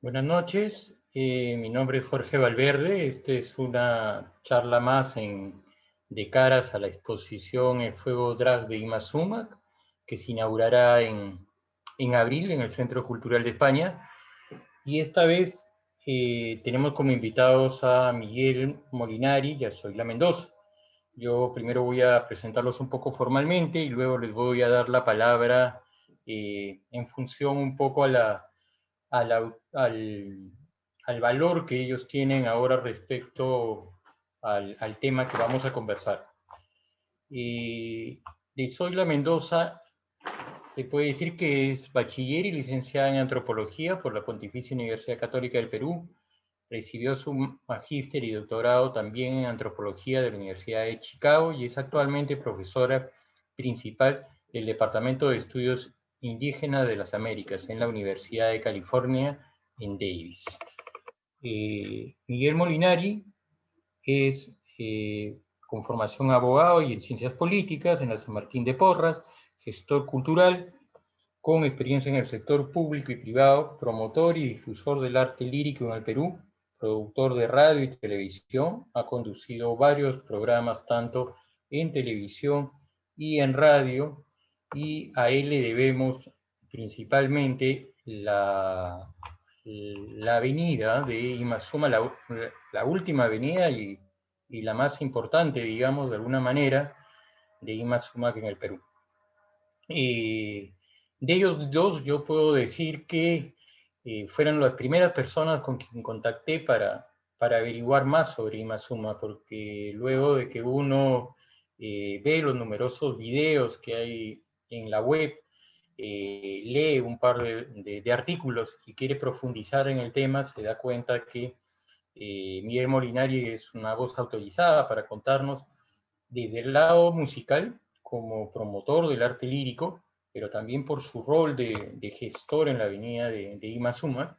Buenas noches, mi nombre es Jorge Valverde. Esta es una charla más de caras a la exposición El Fuego Drag de Ima Sumac, que se inaugurará en abril en el Centro Cultural de España. Y esta vez tenemos como invitados a Miguel Molinari y a Zoila Mendoza. Yo primero voy a presentarlos un poco formalmente y luego les voy a dar la palabra en función un poco a la- al, al valor que ellos tienen ahora respecto al tema que vamos a conversar. De Zoila Mendoza se puede decir que es bachiller y licenciada en antropología por la Pontificia Universidad Católica del Perú. Recibió su magíster y doctorado también en antropología de la Universidad de Chicago y es actualmente profesora principal del Departamento de Estudios Indígenas de las Américas en la Universidad de California en Davis. Miguel Molinari es con formación abogado y en ciencias políticas en la San Martín de Porras, gestor cultural con experiencia en el sector público y privado, promotor y difusor del arte lírico en el Perú, productor de radio y televisión, ha conducido varios programas tanto en televisión y en radio, y a él le debemos principalmente la avenida de Imazuma, la última avenida y la más importante, digamos, de alguna manera, de Imazuma en el Perú. Eh, de ellos dos, yo puedo decir que fueron las primeras personas con quien contacté para averiguar más sobre Imazuma, porque luego de que uno ve los numerosos videos que hay en la web, lee un par de artículos y quiere profundizar en el tema, se da cuenta que Miguel Molinari es una voz autorizada para contarnos desde el lado musical como promotor del arte lírico, pero también por su rol de gestor en la avenida de Imazuma.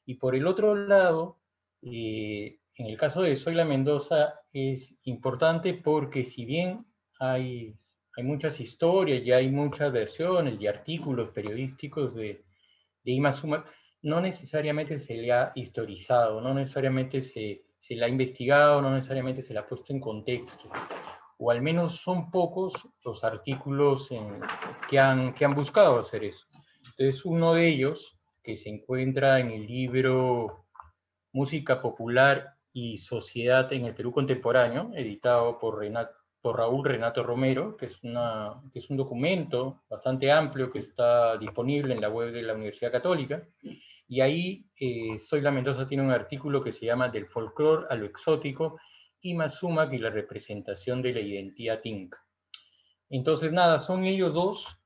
Y por el otro lado, en el caso de Zoila Mendoza es importante porque si bien hay muchas historias y hay muchas versiones y artículos periodísticos de Imazuma, no necesariamente se le ha historizado, no necesariamente se le ha investigado, no necesariamente se le ha puesto en contexto, o al menos son pocos los artículos que han buscado hacer eso. Entonces, uno de ellos, que se encuentra en el libro Música Popular y Sociedad en el Perú Contemporáneo, editado por Raúl Renato Romero, que es un documento bastante amplio que está disponible en la web de la Universidad Católica. Y ahí Zoila Mendoza tiene un artículo que se llama Del folclore a lo exótico, y Mazuma y la representación de la identidad inca. Entonces, nada, son ellos dos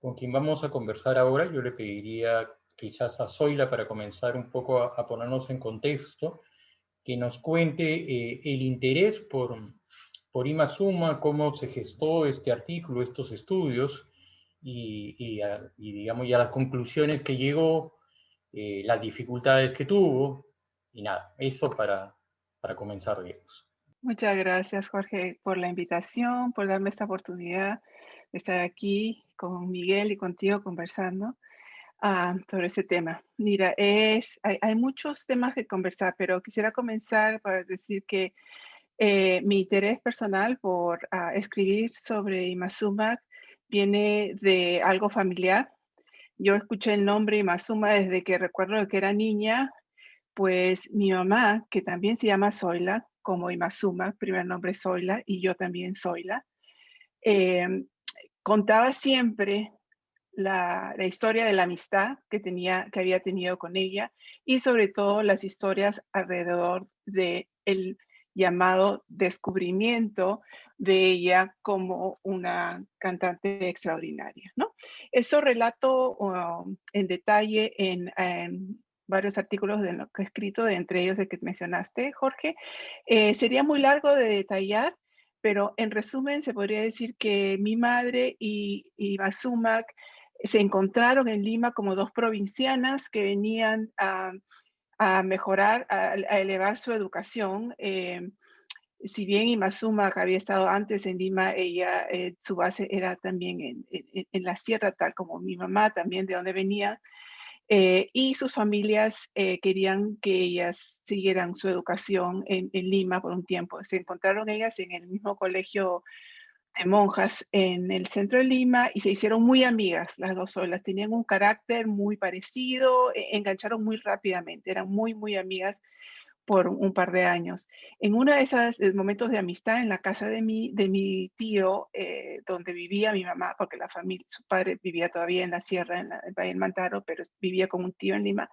con quien vamos a conversar ahora. Yo le pediría quizás a Zoila para comenzar un poco a ponernos en contexto, que nos cuente el interés por Imazuma, cómo se gestó este artículo, estos estudios, digamos, y a las conclusiones que llegó, las dificultades que tuvo, y nada, eso para comenzar, digamos. Muchas gracias, Jorge, por la invitación, por darme esta oportunidad de estar aquí con Miguel y contigo conversando sobre ese tema. Mira, hay muchos temas que conversar, pero quisiera comenzar para decir que mi interés personal por escribir sobre Imazuma viene de algo familiar. Yo escuché el nombre Imazuma desde que recuerdo que era niña, pues mi mamá, que también se llama Zoila, como Imazuma, primer nombre es Zoila, y yo también Zoila, em, contaba siempre la historia de la amistad que había tenido con ella y sobre todo las historias alrededor de el llamado descubrimiento de ella como una cantante extraordinaria, ¿no? Eso relato en detalle en varios artículos de lo que he escrito, de entre ellos el que mencionaste, Jorge. Sería muy largo de detallar, pero en resumen se podría decir que mi madre y Mazumac se encontraron en Lima como dos provincianas que venían a mejorar, a elevar su educación. Si bien Imazuma había estado antes en Lima, ella, su base era también en la sierra, tal como mi mamá también, de donde venía. y sus familias querían que ellas siguieran su educación en Lima por un tiempo. Se encontraron ellas en el mismo colegio de monjas en el centro de Lima y se hicieron muy amigas las dos solas. Tenían un carácter muy parecido, engancharon muy rápidamente, eran muy, muy amigas por un par de años. En uno de esos momentos de amistad en la casa de mi tío, donde vivía mi mamá, porque la familia, su padre vivía todavía en la sierra, en el Valle del Mantaro, pero vivía con un tío en Lima,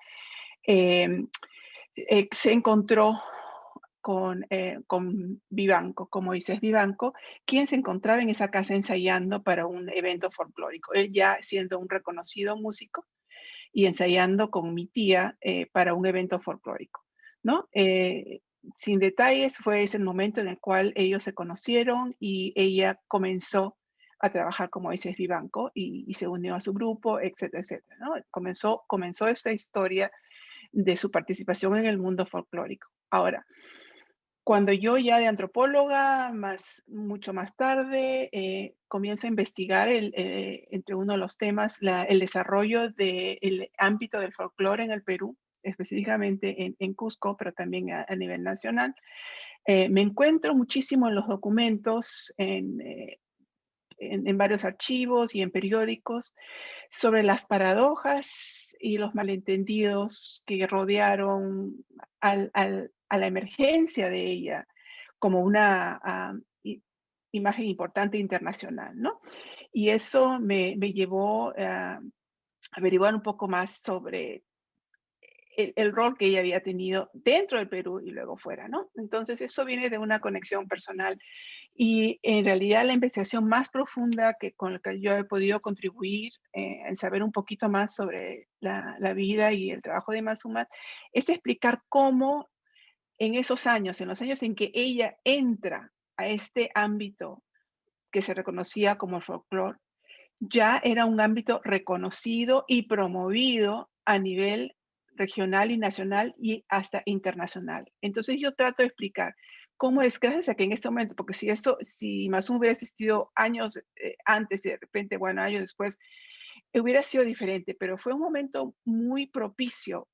eh, se encontró con Vivanco, con Moisés Vivanco, quien se encontraba en esa casa ensayando para un evento folclórico. Él ya siendo un reconocido músico y ensayando con mi tía para un evento folclórico, ¿no? Sin detalles, fue ese el momento en el cual ellos se conocieron y ella comenzó a trabajar con Moisés Vivanco y se unió a su grupo, etcétera, etcétera, ¿no? Comenzó esta historia de su participación en el mundo folclórico. Ahora, cuando yo ya de antropóloga, mucho más tarde, comienzo a investigar entre uno de los temas, el desarrollo del ámbito del folclore en el Perú, específicamente en Cusco, pero también a nivel nacional. Me encuentro muchísimo en los documentos, en varios archivos y en periódicos, sobre las paradojas y los malentendidos que rodearon a la emergencia de ella como una imagen importante internacional, ¿no? Y eso me llevó a averiguar un poco más sobre el rol que ella había tenido dentro del Perú y luego fuera, ¿no? Entonces, eso viene de una conexión personal y en realidad la investigación más profunda con la que yo he podido contribuir en saber un poquito más sobre la vida y el trabajo de Mazuma es explicar cómo en esos años, en los años en que ella entra a este ámbito que se reconocía como el folclore, ya era un ámbito reconocido y promovido a nivel regional y nacional y hasta internacional. Entonces yo trato de explicar cómo es gracias a que en este momento, porque si Mazum hubiera existido años antes y de repente, bueno, años después, hubiera sido diferente, pero fue un momento muy propicio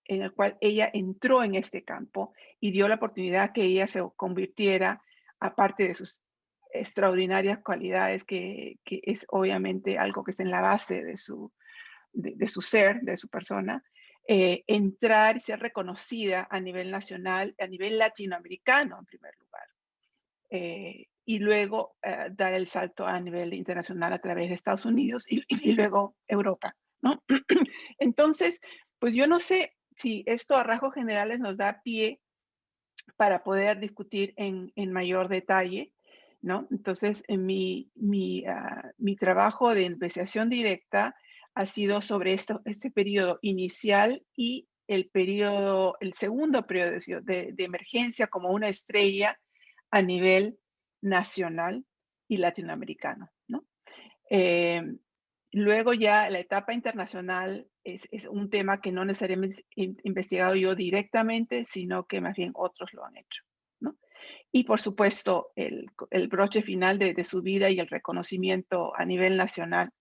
en el cual ella entró en este campo y dio la oportunidad que ella se convirtiera, aparte de sus extraordinarias cualidades, que es obviamente algo que está en la base de su ser, de su persona, entrar y ser reconocida a nivel nacional, a nivel latinoamericano en primer lugar. Y luego dar el salto a nivel internacional a través de Estados Unidos y luego Europa, ¿no? Entonces, pues yo no sé si esto a rasgos generales nos da pie para poder discutir en mayor detalle, ¿no? Entonces, mi trabajo de investigación directa ha sido sobre este periodo inicial y el segundo periodo de emergencia como una estrella a nivel nacional y latinoamericano, ¿no? Eh, Luego ya la etapa internacional es un tema que no necesariamente he investigado yo directamente, sino que más bien otros lo han hecho, ¿no? Y por supuesto, el broche final de su vida y el reconocimiento a nivel nacional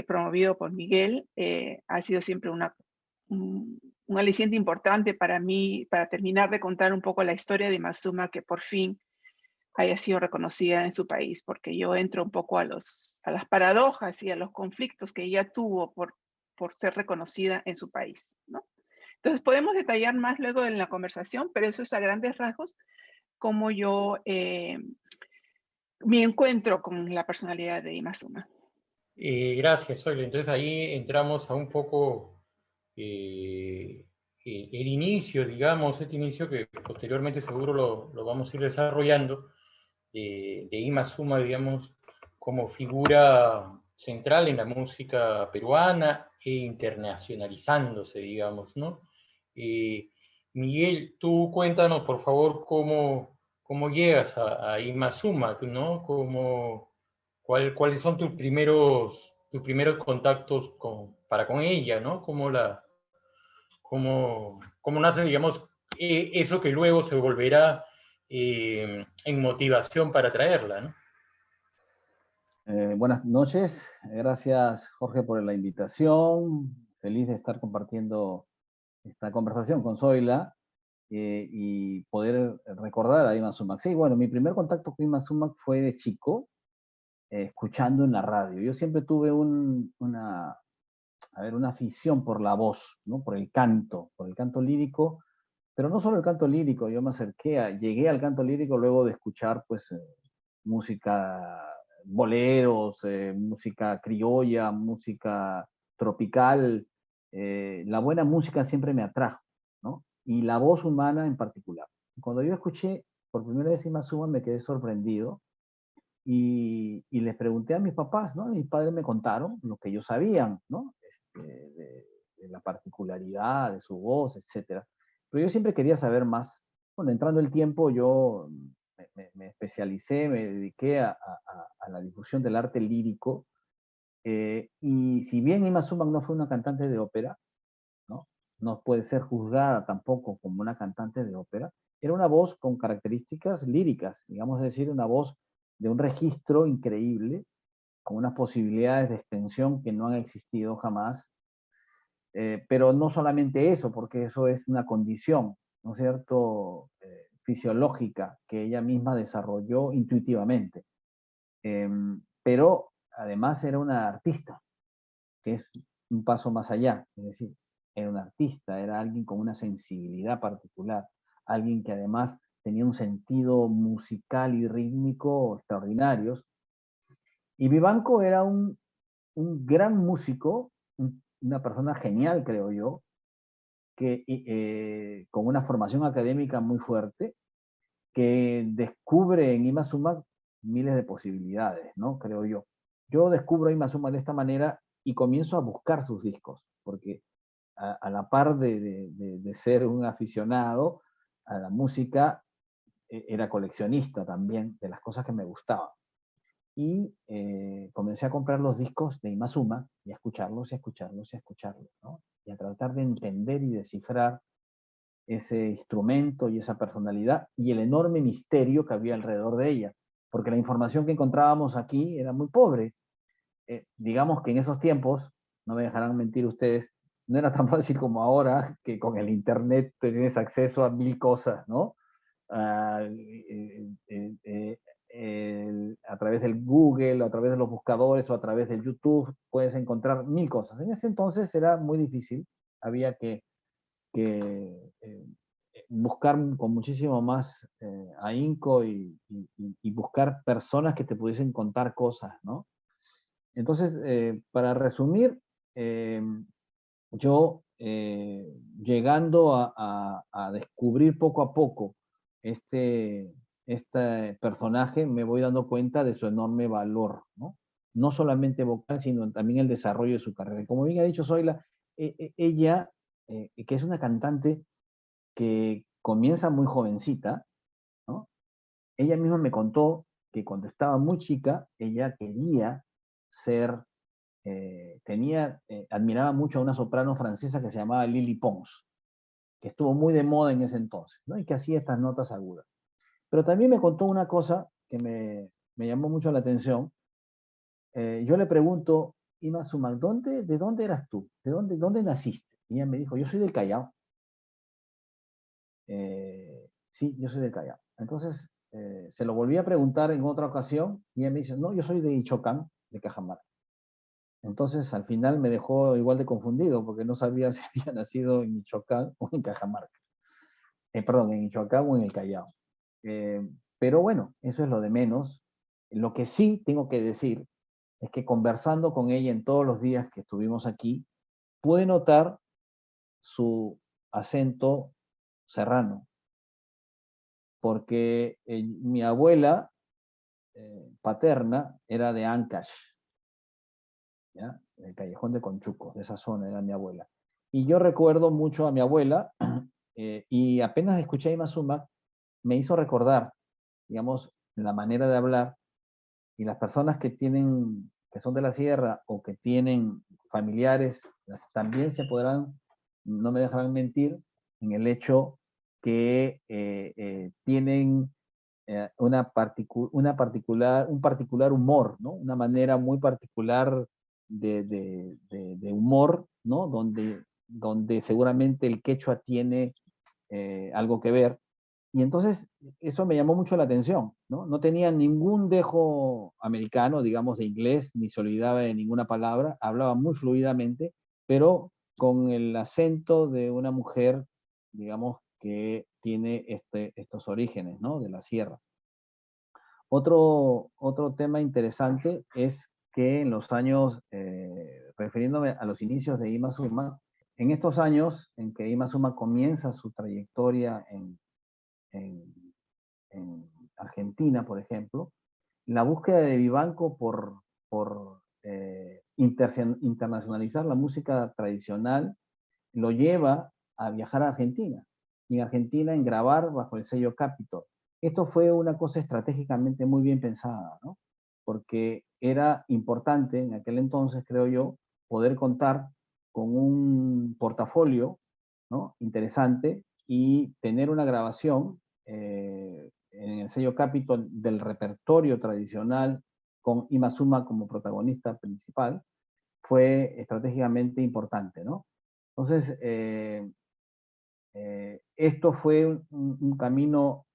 promovido por Miguel ha sido siempre un aliciente importante para mí, para terminar de contar un poco la historia de Mazuma, que por fin haya sido reconocida en su país, porque yo entro un poco a las paradojas y a los conflictos que ella tuvo por ser reconocida en su país, ¿no? Entonces, podemos detallar más luego en la conversación, pero eso es a grandes rasgos como yo mi encuentro con la personalidad de Imazuma. Gracias, Soyle. Entonces ahí entramos a un poco el inicio, digamos, este inicio que posteriormente seguro lo vamos a ir desarrollando, de Ima Suma, digamos, como figura central en la música peruana e internacionalizándose, digamos, ¿no? Miguel, tú cuéntanos, por favor, cómo llegas a Ima Suma, ¿no? ¿Cuáles son tus primeros contactos con ella, ¿no? ¿Cómo nace, digamos, eso que luego se volverá en motivación para traerla, ¿no? Buenas noches, gracias Jorge por la invitación, feliz de estar compartiendo esta conversación con Zoila y poder recordar a Ima Sumac. Sí, bueno, mi primer contacto con Ima Sumac fue de chico, escuchando en la radio. Yo siempre tuve una afición por la voz, ¿no? Por el canto lírico, pero no solo el canto lírico, yo me llegué al canto lírico luego de escuchar, pues, música, boleros, música criolla, música tropical. La buena música siempre me atrajo, ¿no? Y la voz humana en particular. Cuando yo escuché por primera vez Ima Sumac me quedé sorprendido y les pregunté a mis papás, ¿no? Mis padres me contaron lo que ellos sabían, ¿no? De la particularidad de su voz, etcétera. Pero yo siempre quería saber más. Bueno, entrando el tiempo, yo me especialicé, me dediqué a la difusión del arte lírico. Y si bien Ima Sumac no fue una cantante de ópera, ¿no? No puede ser juzgada tampoco como una cantante de ópera, era una voz con características líricas, digamos, decir, una voz de un registro increíble, con unas posibilidades de extensión que no han existido jamás. Pero no solamente eso, porque eso es una condición, ¿no es cierto?, fisiológica que ella misma desarrolló intuitivamente. Pero además era una artista, que es un paso más allá, es decir, era un artista, era alguien con una sensibilidad particular, alguien que además tenía un sentido musical y rítmico extraordinarios. Y Vivanco era un gran músico, una persona genial, creo yo, que con una formación académica muy fuerte, que descubre en Ima Sumac miles de posibilidades, ¿no? Creo yo. Yo descubro a Ima Sumac de esta manera y comienzo a buscar sus discos, porque a la par de ser un aficionado a la música, era coleccionista también de las cosas que me gustaban. Y comencé a comprar los discos de Ima Sumac y a escucharlos y a escucharlos y a escucharlos, ¿no? Y a tratar de entender y descifrar ese instrumento y esa personalidad y el enorme misterio que había alrededor de ella, porque la información que encontrábamos aquí era muy pobre. Digamos que en esos tiempos, no me dejarán mentir ustedes, no era tan fácil como ahora, que con el internet tienes acceso a mil cosas, ¿no? Uh, a través del Google, a través de los buscadores o a través del YouTube puedes encontrar mil cosas. En ese entonces era muy difícil, había que buscar con muchísimo más ahínco y buscar personas que te pudiesen contar cosas, ¿no? Entonces, para resumir, yo llegando a descubrir poco a poco este personaje, me voy dando cuenta de su enorme valor, ¿no? No solamente vocal, sino también el desarrollo de su carrera. Y como bien ha dicho Zoila, ella, que es una cantante que comienza muy jovencita, ¿no? Ella misma me contó que cuando estaba muy chica, ella quería ser, admiraba mucho a una soprano francesa que se llamaba Lily Pons, que estuvo muy de moda en ese entonces, ¿no? Y que hacía estas notas agudas. Pero también me contó una cosa que me llamó mucho la atención. Yo le pregunto, Ima Sumac, ¿de dónde eras tú? ¿Dónde naciste? Y ella me dijo, yo soy del Callao. Sí, yo soy del Callao. Entonces, se lo volví a preguntar en otra ocasión y ella me dice, no, yo soy de Ichocán, de Cajamarca. Entonces, al final me dejó igual de confundido porque no sabía si había nacido en Michoacán o en Cajamarca. Perdón, en Michoacán o en el Callao. Pero bueno, eso es lo de menos. Lo que sí tengo que decir es que conversando con ella en todos los días que estuvimos aquí, pude notar su acento serrano, porque mi abuela paterna era de Ancash, ¿ya? El Callejón de Conchuco, de esa zona era mi abuela. Y yo recuerdo mucho a mi abuela, y apenas escuché a Ima Sumac, me hizo recordar, digamos, la manera de hablar, y las personas que son de la sierra o que tienen familiares, también se podrán, no me dejarán mentir, en el hecho que tienen un particular humor, ¿no? Una manera muy particular de humor, ¿no? Donde seguramente el quechua tiene algo que ver. Y entonces eso me llamó mucho la atención, ¿no? No tenía ningún dejo americano, digamos, de inglés, ni se olvidaba de ninguna palabra, hablaba muy fluidamente, pero con el acento de una mujer, digamos, que tiene estos orígenes, ¿no? De la sierra. Otro tema interesante es que en los años, refiriéndome a los inicios de Ima Suma, en estos años en que Ima Suma comienza su trayectoria en Argentina, por ejemplo, la búsqueda de Vivanco por internacionalizar la música tradicional lo lleva a viajar a Argentina. Y en Argentina en grabar bajo el sello Capitol. Esto fue una cosa estratégicamente muy bien pensada, ¿no? Porque era importante en aquel entonces, creo yo, poder contar con un portafolio, ¿no? Interesante y tener una grabación en el sello Capitol del repertorio tradicional con Ima Suma como protagonista principal fue estratégicamente importante, ¿no? Entonces, esto fue un camino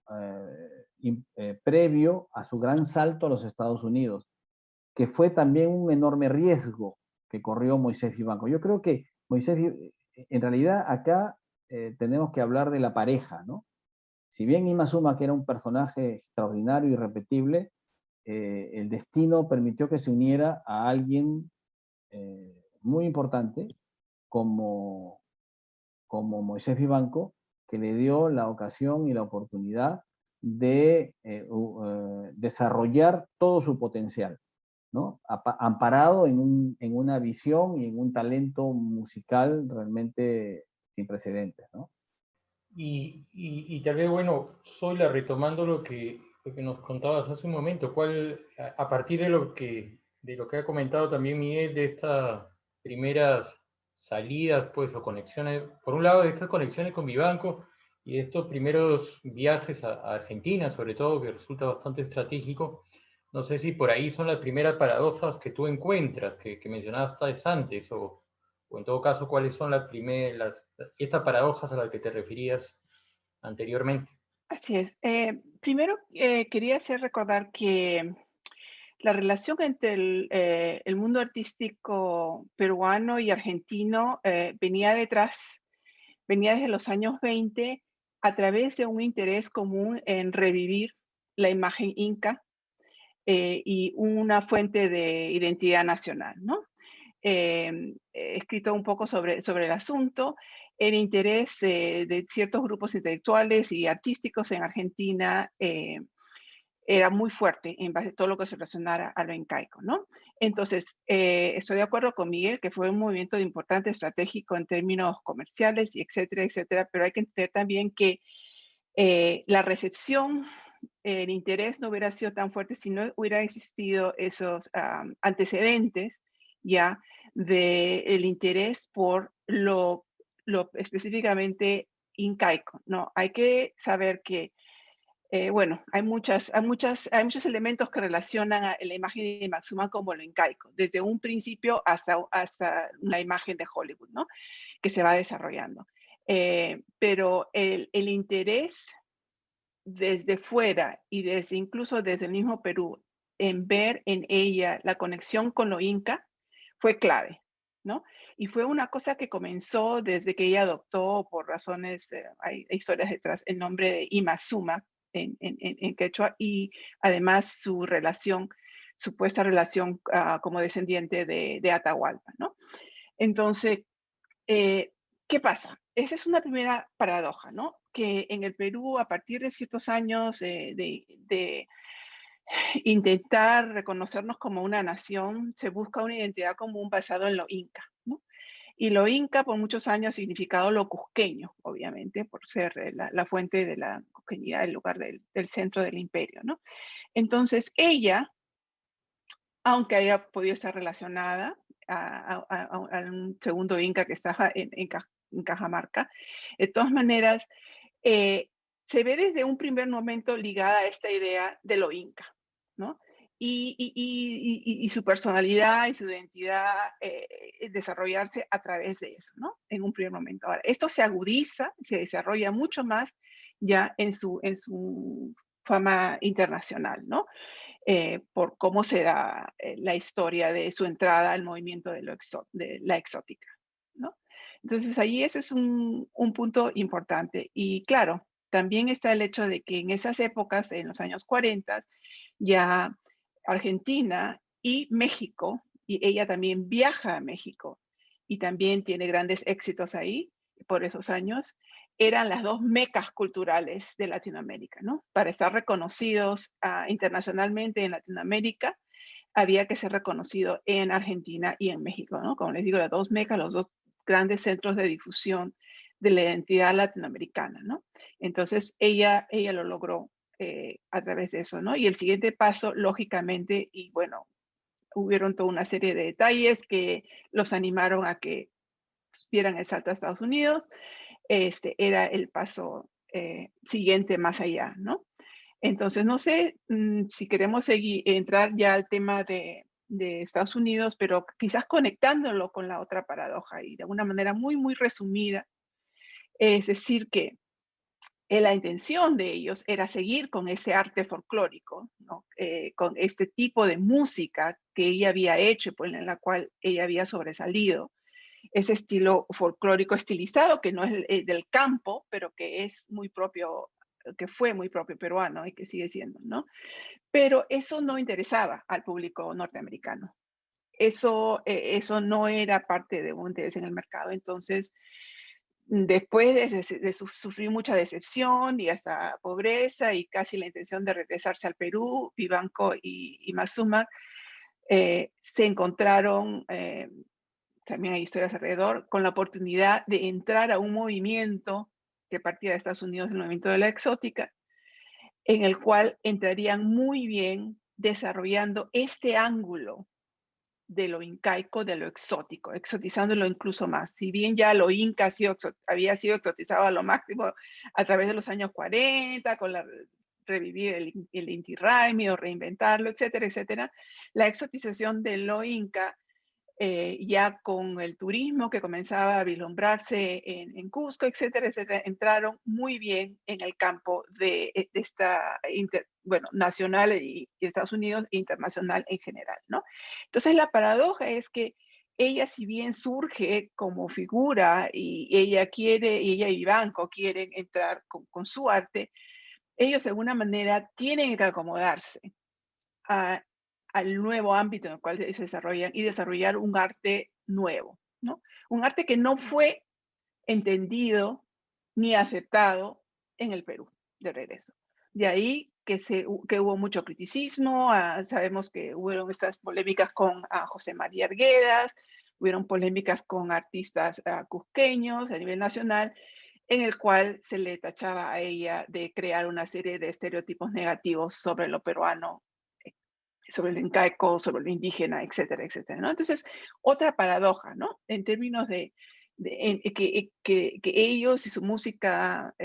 previo a su gran salto a los Estados Unidos, que fue también un enorme riesgo que corrió Moisés Vivanco. Yo creo que Moisés, en realidad acá tenemos que hablar de la pareja, ¿no? Si bien Ima Suma, que era un personaje extraordinario y irrepetible, el destino permitió que se uniera a alguien muy importante como Moisés Vivanco, que le dio la ocasión y la oportunidad de desarrollar todo su potencial, ¿no? Amparado en una visión y en un talento musical realmente sin precedentes, ¿no? Y tal vez, bueno, Zoila, retomando lo que nos contabas hace un momento, a partir de lo que ha comentado también Miguel, de estas primeras salidas, pues, o conexiones, por un lado, de estas conexiones con Vivanco y de estos primeros viajes a Argentina, sobre todo, que resulta bastante estratégico, no sé si por ahí son las primeras paradojas que tú encuentras, que mencionaste antes, o en todo caso, ¿cuáles son estas paradojas a las que te referías anteriormente? Así es. Primero, quería hacer recordar que la relación entre el mundo artístico peruano y argentino venía desde los años 20 a través de un interés común en revivir la imagen inca y una fuente de identidad nacional, ¿no? He escrito un poco sobre el asunto. El interés de ciertos grupos intelectuales y artísticos en Argentina era muy fuerte en base a todo lo que se relacionara a lo incaico, ¿no? Entonces, estoy de acuerdo con Miguel que fue un movimiento importante, estratégico en términos comerciales, y etcétera, etcétera, pero hay que entender también que la recepción, el interés no hubiera sido tan fuerte si no hubiera existido esos antecedentes ya del interés por lo específicamente incaico, ¿no? Hay que saber que bueno, hay muchos elementos que relacionan a la imagen de Maxuma como lo incaico, desde un principio hasta la imagen de Hollywood, ¿no? Que se va desarrollando. Pero el interés desde fuera y incluso desde el mismo Perú en ver en ella la conexión con lo inca fue clave, ¿no? Y fue una cosa que comenzó desde que ella adoptó, por razones, hay historias detrás, el nombre de Ima Suma en quechua, y además su relación, supuesta relación como descendiente de Atahualpa, ¿no? Entonces, ¿qué pasa? Esa es una primera paradoja, ¿no? Que en el Perú, a partir de ciertos años de intentar reconocernos como una nación, se busca una identidad común basada en lo inca, ¿no? Y lo inca por muchos años ha significado lo cusqueño, obviamente, por ser la fuente de la cusqueñidad, el lugar del centro del imperio, ¿no? Entonces, ella, aunque haya podido estar relacionada a un segundo inca que estaba en Cajamarca, de todas maneras, se ve desde un primer momento ligada a esta idea de lo inca, ¿no? y su personalidad y su identidad desarrollarse a través de eso, ¿no? En un primer momento. Ahora, esto se agudiza, se desarrolla mucho más ya en su fama internacional, ¿no? Por cómo se da la historia de su entrada al movimiento de la exótica, ¿no? Entonces, ahí ese es un punto importante. Y claro, también está el hecho de que en esas épocas, en los años 40, ya Argentina y México, y ella también viaja a México y también tiene grandes éxitos ahí por esos años, eran las dos mecas culturales de Latinoamérica, ¿no? Para estar reconocidos internacionalmente en Latinoamérica, había que ser reconocido en Argentina y en México, ¿no? Como les digo, las dos mecas, los dos grandes centros de difusión de la identidad latinoamericana, ¿no? Entonces, ella lo logró a través de eso, ¿no? Y el siguiente paso, lógicamente, y bueno, hubieron toda una serie de detalles que los animaron a que dieran el salto a Estados Unidos, era el paso siguiente más allá, ¿no? Entonces, no sé si queremos entrar ya al tema de Estados Unidos, pero quizás conectándolo con la otra paradoja y de una manera muy, muy resumida, es decir, que la intención de ellos era seguir con ese arte folclórico, ¿no? Con este tipo de música que ella había hecho, pues, en la cual ella había sobresalido, ese estilo folclórico estilizado, que no es del campo, pero que es muy propio, que fue muy propio peruano y que sigue siendo, ¿no? Pero eso no interesaba al público norteamericano. Eso no era parte de un interés en el mercado. Entonces, después de sufrir mucha decepción y hasta pobreza y casi la intención de regresarse al Perú, Vivanco y Mazuma se encontraron, también hay historias alrededor, con la oportunidad de entrar a un movimiento que partía de Estados Unidos, el movimiento de la exótica, en el cual entrarían muy bien desarrollando este ángulo de lo incaico, de lo exótico, exotizándolo incluso más. Si bien ya lo inca había sido exotizado a lo máximo a través de los años 40, con revivir el Inti Raymi o reinventarlo, etcétera, etcétera, la exotización de lo inca ya con el turismo que comenzaba a vislumbrarse en Cusco, etcétera, etcétera, entraron muy bien en el campo de esta, bueno, nacional y Estados Unidos e internacional en general, ¿no? Entonces la paradoja es que ella, si bien surge como figura y ella y Vivanco quieren entrar con su arte, ellos de alguna manera tienen que acomodarse a, al nuevo ámbito en el cual se desarrollan y desarrollar un arte nuevo, ¿no? Un arte que no fue entendido ni aceptado en el Perú de regreso. De ahí que hubo mucho criticismo, sabemos que hubieron estas polémicas con José María Arguedas, hubieron polémicas con artistas cusqueños a nivel nacional, en el cual se le tachaba a ella de crear una serie de estereotipos negativos sobre lo peruano, sobre lo incaico, sobre lo indígena, etcétera, etcétera, ¿no? Entonces, otra paradoja, ¿no? En términos que ellos y su música,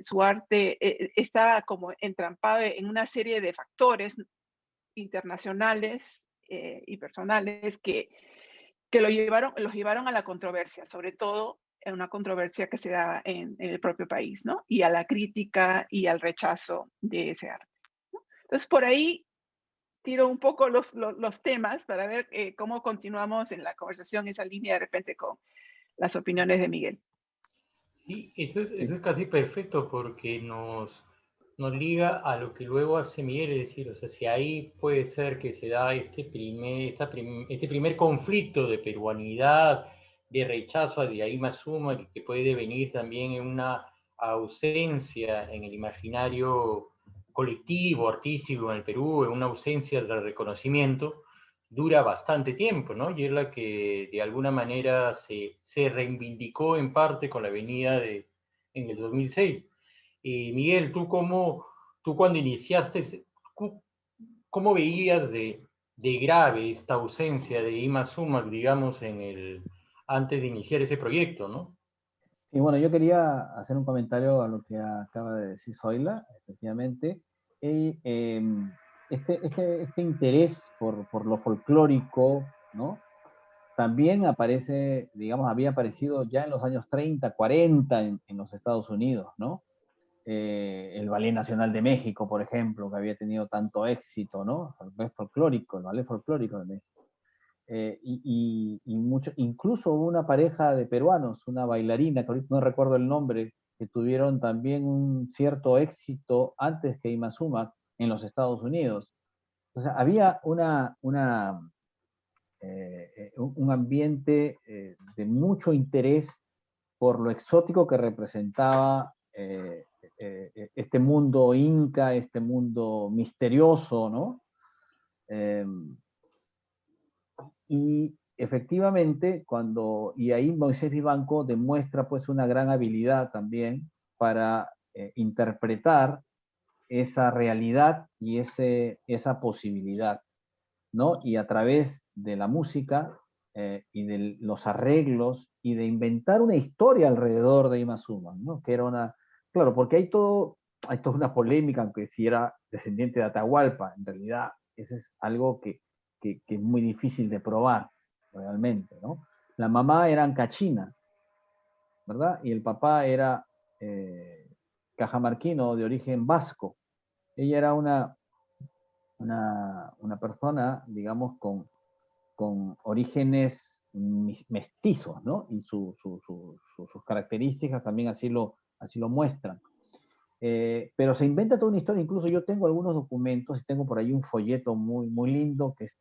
su arte, estaba como entrampado en una serie de factores internacionales y personales que los llevaron a la controversia, sobre todo en una controversia que se daba en el propio país, ¿no? Y a la crítica y al rechazo de ese arte, ¿no? Entonces, por ahí tiro un poco los temas para ver cómo continuamos en la conversación, esa línea de repente con las opiniones de Miguel. Sí, eso es casi perfecto porque nos liga a lo que luego hace Miguel, es decir, o sea, si ahí puede ser que se da este primer conflicto de peruanidad, de rechazo hacia Ima Suma, que puede venir también en una ausencia en el imaginario colectivo, artístico en el Perú, en una ausencia del reconocimiento, dura bastante tiempo, ¿no? Y es la que de alguna manera se reivindicó en parte con la venida en el 2006. Miguel, tú cuando iniciaste, ¿cómo veías de grave esta ausencia de Ima Sumac, digamos, antes de iniciar ese proyecto, ¿no? Y bueno, yo quería hacer un comentario a lo que acaba de decir Zoila, efectivamente. este interés por lo folclórico, ¿no? También aparece, digamos, había aparecido ya en los años 30, 40 en los Estados Unidos, ¿no? El Ballet Nacional de México, por ejemplo, que había tenido tanto éxito, ¿no? El ballet folclórico de México. Incluso hubo una pareja de peruanos, una bailarina, que ahorita no recuerdo el nombre, que tuvieron también un cierto éxito antes que Ima Sumac en los Estados Unidos. O sea, había un ambiente de mucho interés por lo exótico que representaba este mundo inca, este mundo misterioso, ¿no? Y efectivamente, y ahí Moisés Vivanco demuestra pues una gran habilidad también para interpretar esa realidad y esa posibilidad, ¿no? Y a través de la música y de los arreglos y de inventar una historia alrededor de Ima Sumac, ¿no? Que era claro, porque hay toda una polémica, aunque si era descendiente de Atahualpa, en realidad eso es algo que es muy difícil de probar, realmente, ¿no? La mamá era ancachina, ¿verdad? Y el papá era cajamarquino de origen vasco. Ella era una persona, digamos, con orígenes mestizos, ¿no? Y sus características también así lo muestran. Pero se inventa toda una historia, incluso yo tengo algunos documentos y tengo por ahí un folleto muy, muy lindo que es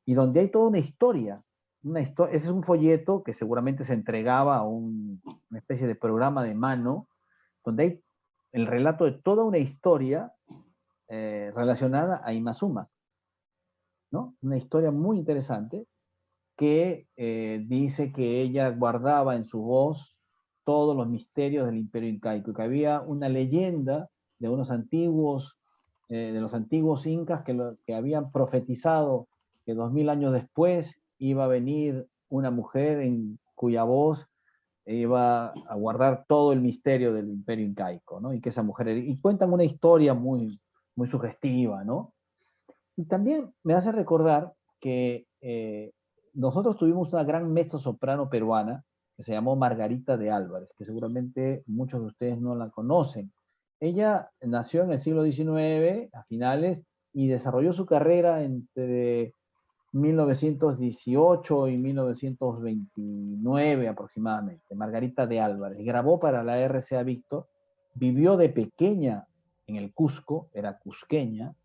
y donde hay toda una historia. Ese es un folleto que seguramente se entregaba a una especie de programa de mano, donde hay el relato de toda una historia relacionada a Ima Sumac, ¿no? Una historia muy interesante que dice que ella guardaba en su voz todos los misterios del imperio incaico, y que había una leyenda de de los antiguos incas que habían profetizado que 2000 años después iba a venir una mujer cuya voz iba a guardar todo el misterio del imperio incaico, ¿no? Y que esa mujer, y cuentan una historia muy, muy sugestiva, ¿no? Y también me hace recordar que nosotros tuvimos una gran mezzosoprano peruana que se llamó Margarita de Álvarez, que seguramente muchos de ustedes no la conocen. Ella nació en el siglo XIX, a finales, y desarrolló su carrera entre 1918 y 1929 aproximadamente, Margarita de Álvarez. Grabó para la RCA Víctor, vivió de pequeña en el Cusco, era cusqueña.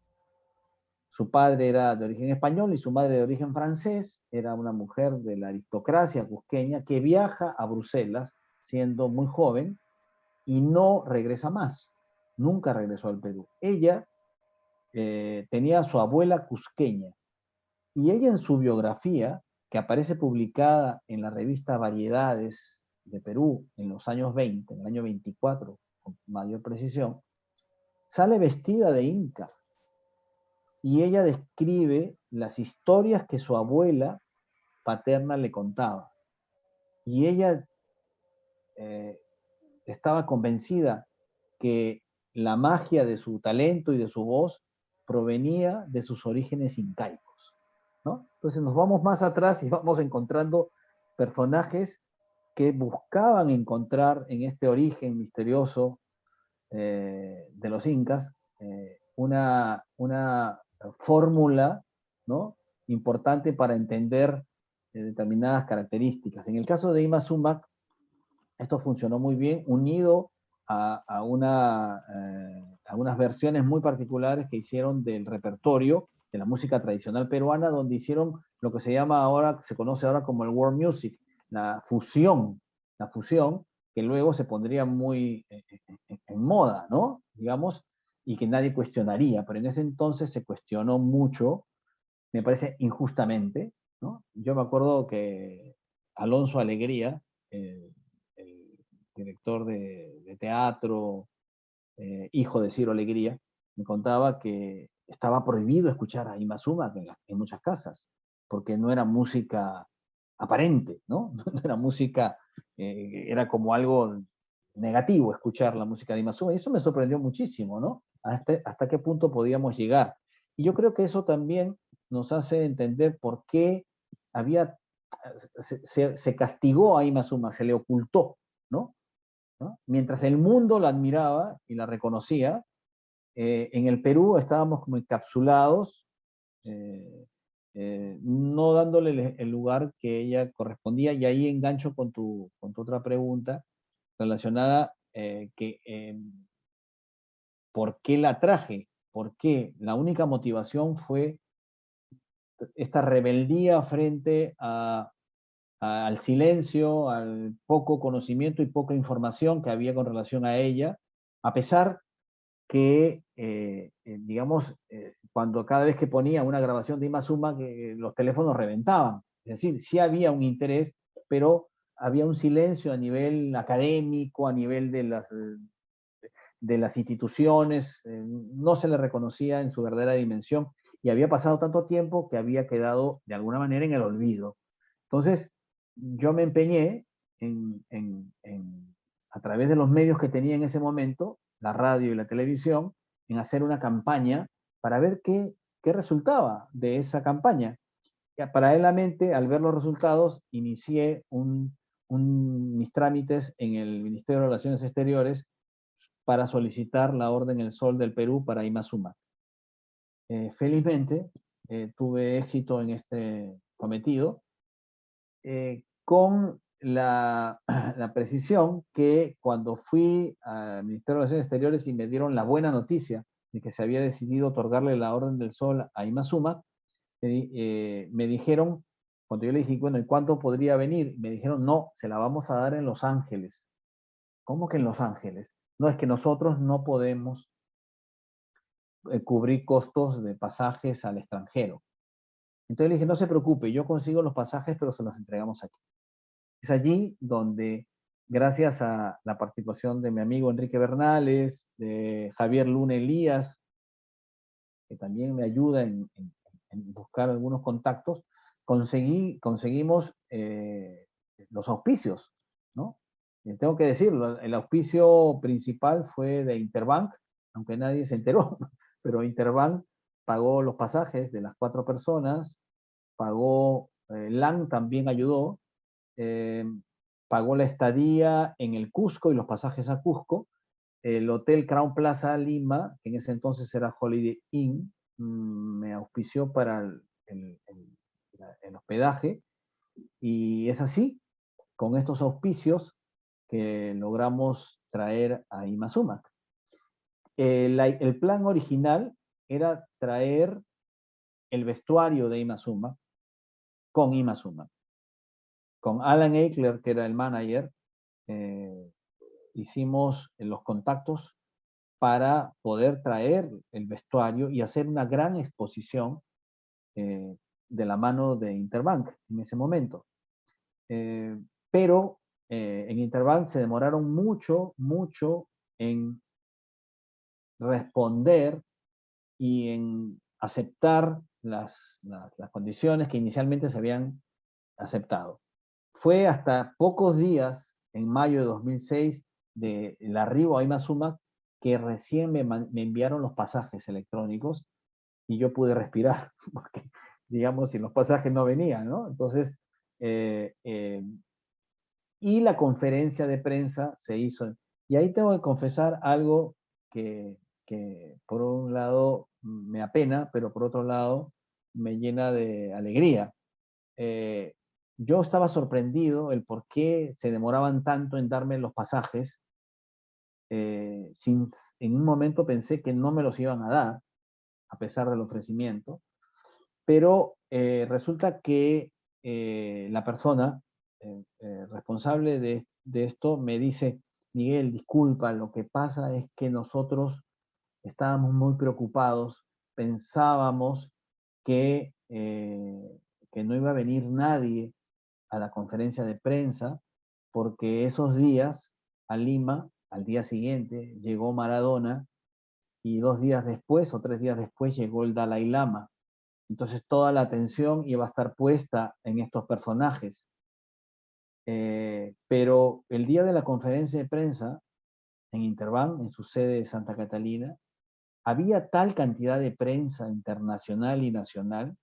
Su padre era de origen español y su madre de origen francés. Era una mujer de la aristocracia cusqueña que viaja a Bruselas siendo muy joven y no regresa más. Nunca regresó al Perú. Ella tenía a su abuela cusqueña y ella en su biografía, que aparece publicada en la revista Variedades de Perú en los años 20, en el año 24, con mayor precisión, sale vestida de inca. Y ella describe las historias que su abuela paterna le contaba. Y ella estaba convencida que la magia de su talento y de su voz provenía de sus orígenes incaicos, ¿no? Entonces nos vamos más atrás y vamos encontrando personajes que buscaban encontrar en este origen misterioso de los incas una fórmula, ¿no? Importante para entender determinadas características. En el caso de Ima Sumac, esto funcionó muy bien, unido a unas versiones muy particulares que hicieron del repertorio de la música tradicional peruana, donde hicieron lo que se conoce ahora como el world music, la fusión, que luego se pondría muy en moda, ¿no? Digamos, y que nadie cuestionaría, pero en ese entonces se cuestionó mucho, me parece injustamente, ¿no? Yo me acuerdo que Alonso Alegría, el director de teatro, hijo de Ciro Alegría, me contaba que estaba prohibido escuchar a Ima Sumac en muchas casas, porque no era música aparente, ¿no? No era música, era como algo negativo escuchar la música de Ima Sumac, y eso me sorprendió muchísimo, ¿no? Hasta qué punto podíamos llegar. Y yo creo que eso también nos hace entender por qué se castigó a Ima Suma, se le ocultó, ¿no? Mientras el mundo la admiraba y la reconocía, en el Perú estábamos como encapsulados, no dándole el lugar que ella correspondía, y ahí engancho con tu otra pregunta relacionada, ¿por qué la traje? ¿Por qué? La única motivación fue esta rebeldía frente al silencio, al poco conocimiento y poca información que había con relación a ella, a pesar que, digamos, cuando cada vez que ponía una grabación de Ima Suma, los teléfonos reventaban. Es decir, sí había un interés, pero había un silencio a nivel académico, a nivel de las instituciones, no se le reconocía en su verdadera dimensión, y había pasado tanto tiempo que había quedado de alguna manera en el olvido. Entonces, yo me empeñé a través de los medios que tenía en ese momento, la radio y la televisión, en hacer una campaña para ver qué resultaba de esa campaña. Y paralelamente, al ver los resultados, inicié mis trámites en el Ministerio de Relaciones Exteriores para solicitar la Orden El Sol del Perú para Ima Suma. Felizmente, tuve éxito en este cometido, con la precisión que cuando fui al Ministerio de Relaciones Exteriores y me dieron la buena noticia de que se había decidido otorgarle la Orden del Sol a Ima Suma, me dijeron, cuando yo le dije, bueno, ¿y cuánto podría venir? Me dijeron, no, se la vamos a dar en Los Ángeles. ¿Cómo que en Los Ángeles? No, es que nosotros no podemos cubrir costos de pasajes al extranjero. Entonces le dije, no se preocupe, yo consigo los pasajes, pero se los entregamos aquí. Es allí donde, gracias a la participación de mi amigo Enrique Bernales, de Javier Luna Elías, que también me ayuda en buscar algunos contactos, conseguimos los auspicios, ¿no? Tengo que decirlo, el auspicio principal fue de Interbank, aunque nadie se enteró, pero Interbank pagó los pasajes de las 4 personas, pagó, LAN también ayudó, pagó la estadía en el Cusco y los pasajes a Cusco, el Hotel Crown Plaza Lima, que en ese entonces era Holiday Inn, me auspició para el hospedaje, y es así, con estos auspicios, que logramos traer a Ima Suma. El plan original era traer el vestuario de Ima Suma con Ima Suma. Con Alan Eichler, que era el manager, hicimos los contactos para poder traer el vestuario y hacer una gran exposición de la mano de Interbank en ese momento. Pero en Interbank se demoraron mucho en responder y en aceptar las condiciones que inicialmente se habían aceptado. Fue hasta pocos días, en mayo de 2006, del arribo a Ima Suma, que recién me enviaron los pasajes electrónicos y yo pude respirar, porque, digamos, si los pasajes no venían, ¿no? Entonces, y la conferencia de prensa se hizo. Y ahí tengo que confesar algo que por un lado me apena, pero por otro lado me llena de alegría. Yo estaba sorprendido el por qué se demoraban tanto en darme los pasajes. En un momento pensé que no me los iban a dar, a pesar del ofrecimiento, pero resulta que la persona responsable de esto me dice, Miguel, disculpa, lo que pasa es que nosotros estábamos muy preocupados, pensábamos que no iba a venir nadie a la conferencia de prensa, porque esos días a Lima, al día siguiente, llegó Maradona, y 2 días después o 3 días después llegó el Dalai Lama. Entonces toda la atención iba a estar puesta en estos personajes. Pero el día de la conferencia de prensa, en Interbank, en su sede de Santa Catalina, había tal cantidad de prensa internacional y nacional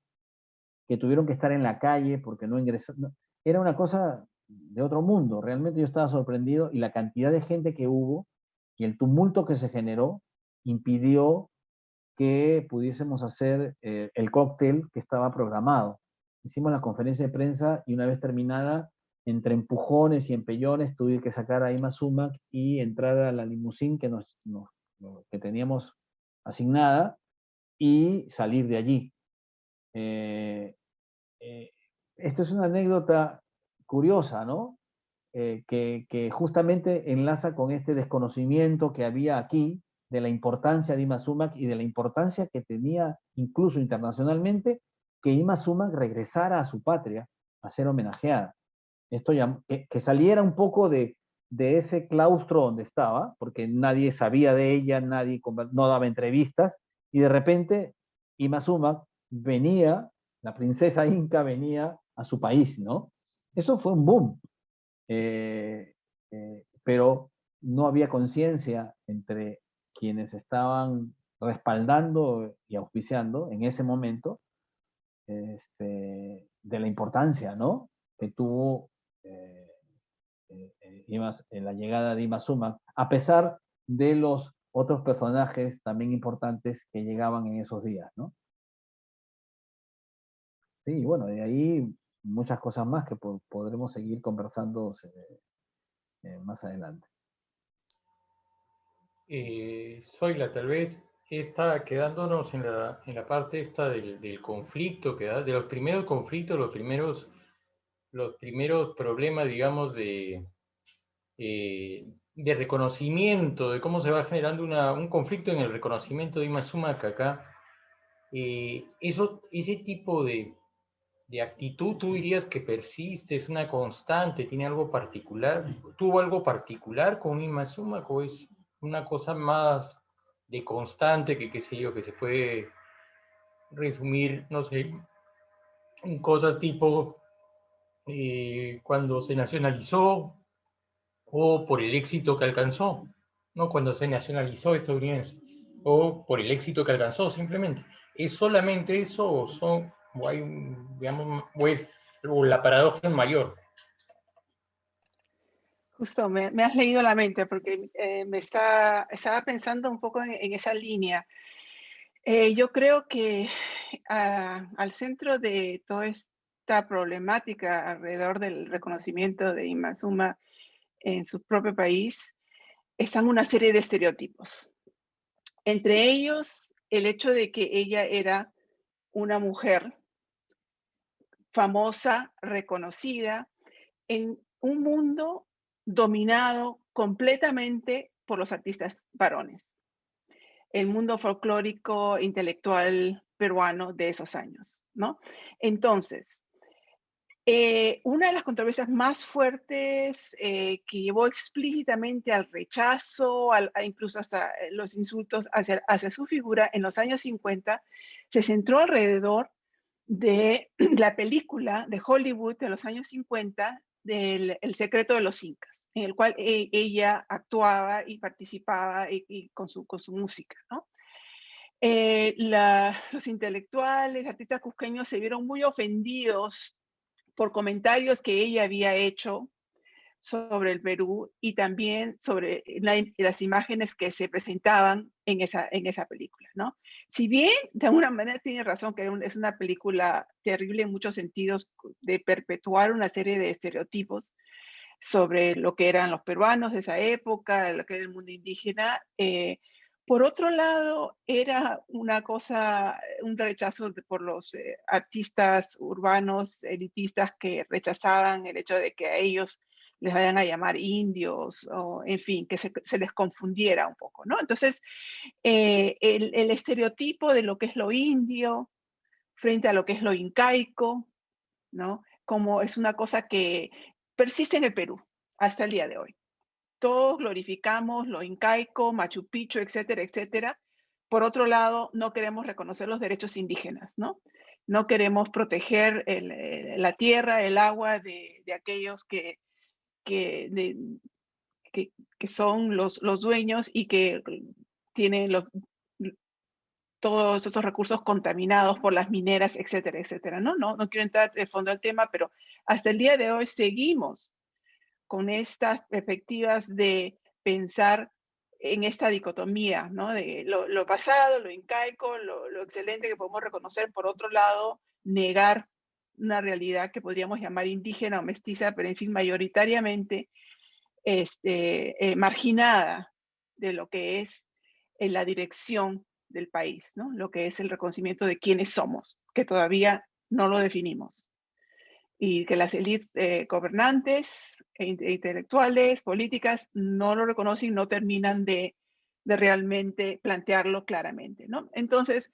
que tuvieron que estar en la calle porque no ingresaron. Era una cosa de otro mundo. Realmente yo estaba sorprendido y la cantidad de gente que hubo y el tumulto que se generó impidió que pudiésemos hacer el cóctel que estaba programado. Hicimos la conferencia de prensa y una vez terminada, entre empujones y empellones, tuve que sacar a Ima Sumac y entrar a la limusín que teníamos asignada y salir de allí. Esto es una anécdota curiosa, ¿no? Que justamente enlaza con este desconocimiento que había aquí de la importancia de Ima Sumac y de la importancia que tenía incluso internacionalmente que Ima Sumac regresara a su patria a ser homenajeada. Esto ya, que saliera un poco de ese claustro donde estaba, porque nadie sabía de ella, nadie no daba entrevistas, y de repente Ima Sumac venía, la princesa inca venía a su país, ¿no? Eso fue un boom. Pero no había conciencia entre quienes estaban respaldando y auspiciando en ese momento de la importancia, ¿no?, que tuvo la llegada de Ima Sumac, a pesar de los otros personajes también importantes que llegaban en esos días, ¿no? Sí, y bueno, de ahí muchas cosas más que podremos seguir conversando más adelante. Zoila, tal vez está quedándonos en la parte esta del conflicto, de los primeros conflictos, los primeros problemas, digamos, de reconocimiento, de cómo se va generando un conflicto en el reconocimiento de Ima Sumac acá. Ese tipo de actitud, ¿tú dirías que persiste, es una constante, tiene algo particular? ¿Tuvo algo particular con Ima Sumac o es una cosa más de constante que, qué sé yo, que se puede resumir, no sé, en cosas tipo cuando se nacionalizó o por el éxito que alcanzó, ¿no? Cuando se nacionalizó estadounidense, o por el éxito que alcanzó simplemente? ¿Es solamente eso o hay, digamos, o la paradoja es mayor? Justo, me has leído la mente porque estaba pensando un poco en esa línea. Yo creo que al centro de toda esta problemática alrededor del reconocimiento de Ima Sumac en su propio país están una serie de estereotipos. Entre ellos, el hecho de que ella era una mujer famosa, reconocida, en un mundo dominado completamente por los artistas varones. El mundo folclórico, intelectual peruano de esos años, ¿no? Entonces, una de las controversias más fuertes que llevó explícitamente al rechazo, incluso hasta los insultos hacia su figura en los años 50, se centró alrededor de la película de Hollywood de los años 50, El secreto de los incas, en el cual ella actuaba y participaba con su música, ¿no? Los intelectuales, artistas cusqueños se vieron muy ofendidos por comentarios que ella había hecho sobre el Perú y también sobre las imágenes que se presentaban en esa película, ¿no? Si bien, de alguna manera tiene razón que es una película terrible en muchos sentidos de perpetuar una serie de estereotipos sobre lo que eran los peruanos de esa época, lo que era el mundo indígena, por otro lado, era una cosa, un rechazo por los artistas urbanos elitistas que rechazaban el hecho de que a ellos les vayan a llamar indios, o en fin, que se les confundiera un poco, ¿no? Entonces, el estereotipo de lo que es lo indio frente a lo que es lo incaico, ¿no? Como es una cosa que persiste en el Perú hasta el día de hoy. Todos glorificamos lo incaico, Machu Picchu, etcétera, etcétera. Por otro lado, no queremos reconocer los derechos indígenas, ¿no? No queremos proteger la tierra, el agua de aquellos que son los dueños y que tienen todos estos recursos contaminados por las mineras, etcétera, etcétera. No quiero entrar de fondo al tema, pero hasta el día de hoy seguimos con estas perspectivas de pensar en esta dicotomía, ¿no? De lo pasado, lo incaico, lo excelente que podemos reconocer, por otro lado, negar una realidad que podríamos llamar indígena o mestiza, pero en fin, mayoritariamente marginada de lo que es la dirección del país, ¿no? Lo que es el reconocimiento de quiénes somos, que todavía no lo definimos. Y que las élites gobernantes, intelectuales, políticas, no lo reconocen, no terminan de realmente plantearlo claramente, ¿no? Entonces,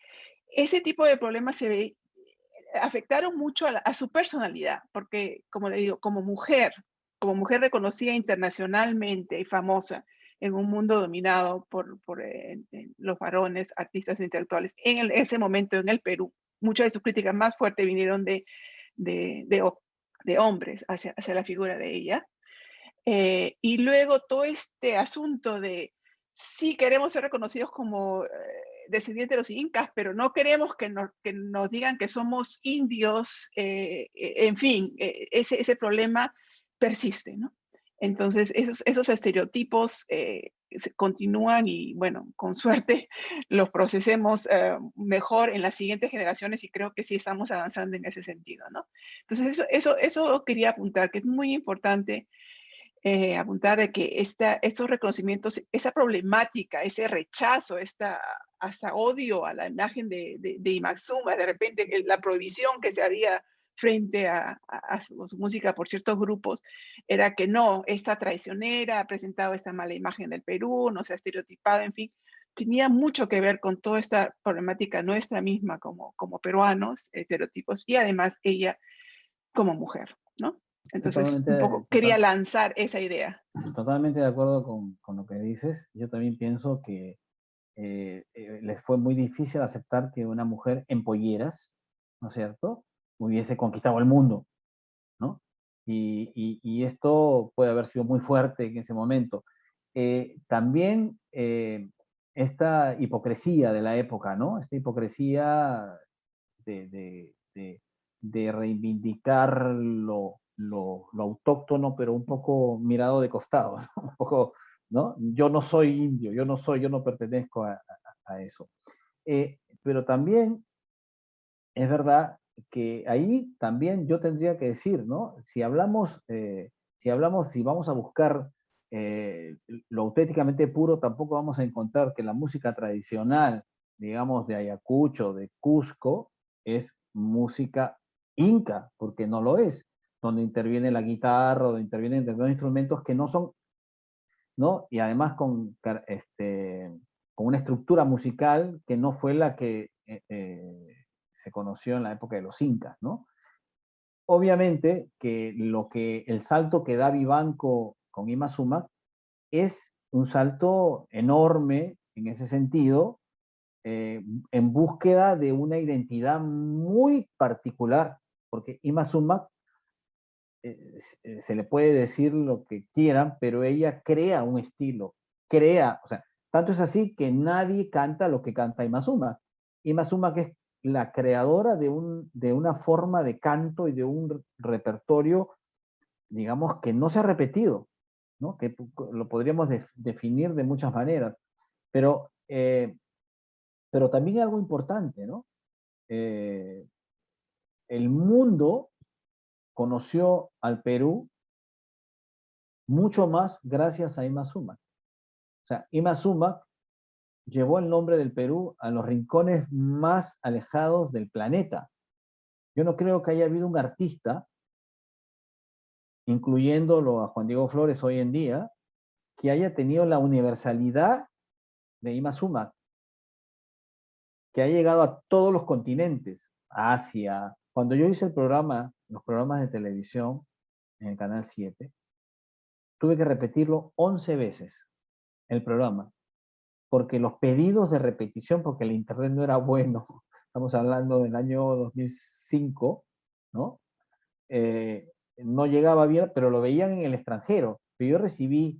ese tipo de problemas afectaron mucho a su personalidad, porque, como le digo, como mujer reconocida internacionalmente y famosa en un mundo dominado por los varones, artistas intelectuales, en ese momento en el Perú, muchas de sus críticas más fuertes vinieron de hombres hacia la figura de ella. Y luego todo este asunto de sí queremos ser reconocidos como descendientes de los incas, pero no queremos que nos digan que somos indios, en fin, ese problema persiste, ¿no? Entonces, esos estereotipos continúan y, bueno, con suerte los procesemos mejor en las siguientes generaciones y creo que sí estamos avanzando en ese sentido, ¿no? Entonces, eso quería apuntar, que es muy importante apuntar de que estos reconocimientos, esa problemática, ese rechazo, hasta odio a la imagen de Imaxuma, de repente la prohibición que se había frente a su música por ciertos grupos, era que no, esta traicionera ha presentado esta mala imagen del Perú, no se ha estereotipado, en fin, tenía mucho que ver con toda esta problemática nuestra misma como peruanos, estereotipos, y además ella como mujer, ¿no? Entonces, un poco quería lanzar esa idea. Totalmente de acuerdo con lo que dices. Yo también pienso que les fue muy difícil aceptar que una mujer en polleras, ¿no es cierto?, hubiese conquistado el mundo, ¿no? Y esto puede haber sido muy fuerte en ese momento. También esta hipocresía de la época, ¿no? Esta hipocresía de reivindicar lo autóctono, pero un poco mirado de costado, ¿no? Un poco, ¿no? Yo no soy indio, yo no pertenezco a eso. Pero también es verdad que ahí también yo tendría que decir, ¿no? Si vamos a buscar lo auténticamente puro, tampoco vamos a encontrar que la música tradicional, digamos, de Ayacucho, de Cusco, es música inca, porque no lo es, donde interviene la guitarra, donde intervienen determinados instrumentos que no son, ¿no? Y además con una estructura musical que no fue la que se conoció en la época de los incas, ¿no? Obviamente que el salto que da Vivanco con Ima Sumac es un salto enorme en ese sentido, en búsqueda de una identidad muy particular, porque Ima Sumac se le puede decir lo que quieran, pero ella crea un estilo, o sea, tanto es así que nadie canta lo que canta Ima Sumac. Ima Sumac es la creadora de una forma de canto y de un repertorio, digamos, que no se ha repetido, ¿no? Que lo podríamos definir de muchas maneras, pero también algo importante, ¿no? El mundo conoció al Perú mucho más gracias a Ima Sumac. O sea, Ima Sumac llevó el nombre del Perú a los rincones más alejados del planeta. Yo no creo que haya habido un artista, incluyéndolo a Juan Diego Flores hoy en día, que haya tenido la universalidad de Ima Sumac, que ha llegado a todos los continentes, a Asia. Cuando yo hice los programas de televisión en el Canal 7, tuve que repetirlo 11 veces, el programa, porque los pedidos de repetición, porque el internet no era bueno, estamos hablando del año 2005, ¿no? No llegaba bien, pero lo veían en el extranjero. Pero yo recibí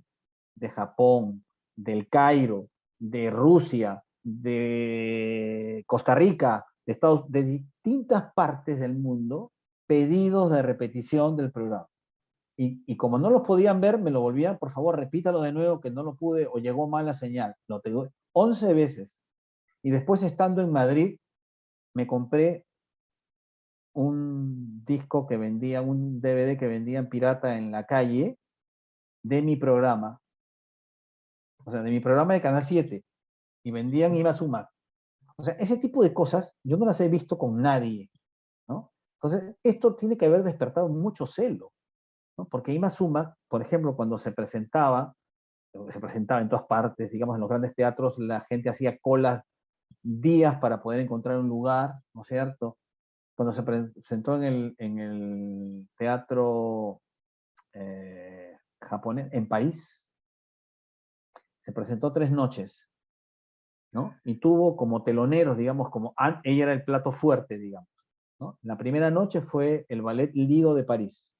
de Japón, del Cairo, de Rusia, de Costa Rica, de distintas partes del mundo, pedidos de repetición del programa. Y como no los podían ver, me lo volvían, por favor, repítalo de nuevo, que no lo pude, o llegó mal la señal. Lo tengo 11 veces. Y después, estando en Madrid, me compré un disco que vendía, un DVD que vendían pirata en la calle, de mi programa. O sea, de mi programa de Canal 7. Y vendían Iba O sea, ese tipo de cosas yo no las he visto con nadie, ¿no? Entonces, esto tiene que haber despertado mucho celo, ¿no? Porque Ima Sumac, por ejemplo, cuando se presentaba en todas partes, digamos, en los grandes teatros, la gente hacía colas días para poder encontrar un lugar, ¿no es cierto? Cuando se presentó en el teatro japonés, en París, se presentó 3 noches, ¿no? Y tuvo como teloneros, digamos, ella era el plato fuerte, digamos, ¿no? La primera noche fue el Ballet Lido de París.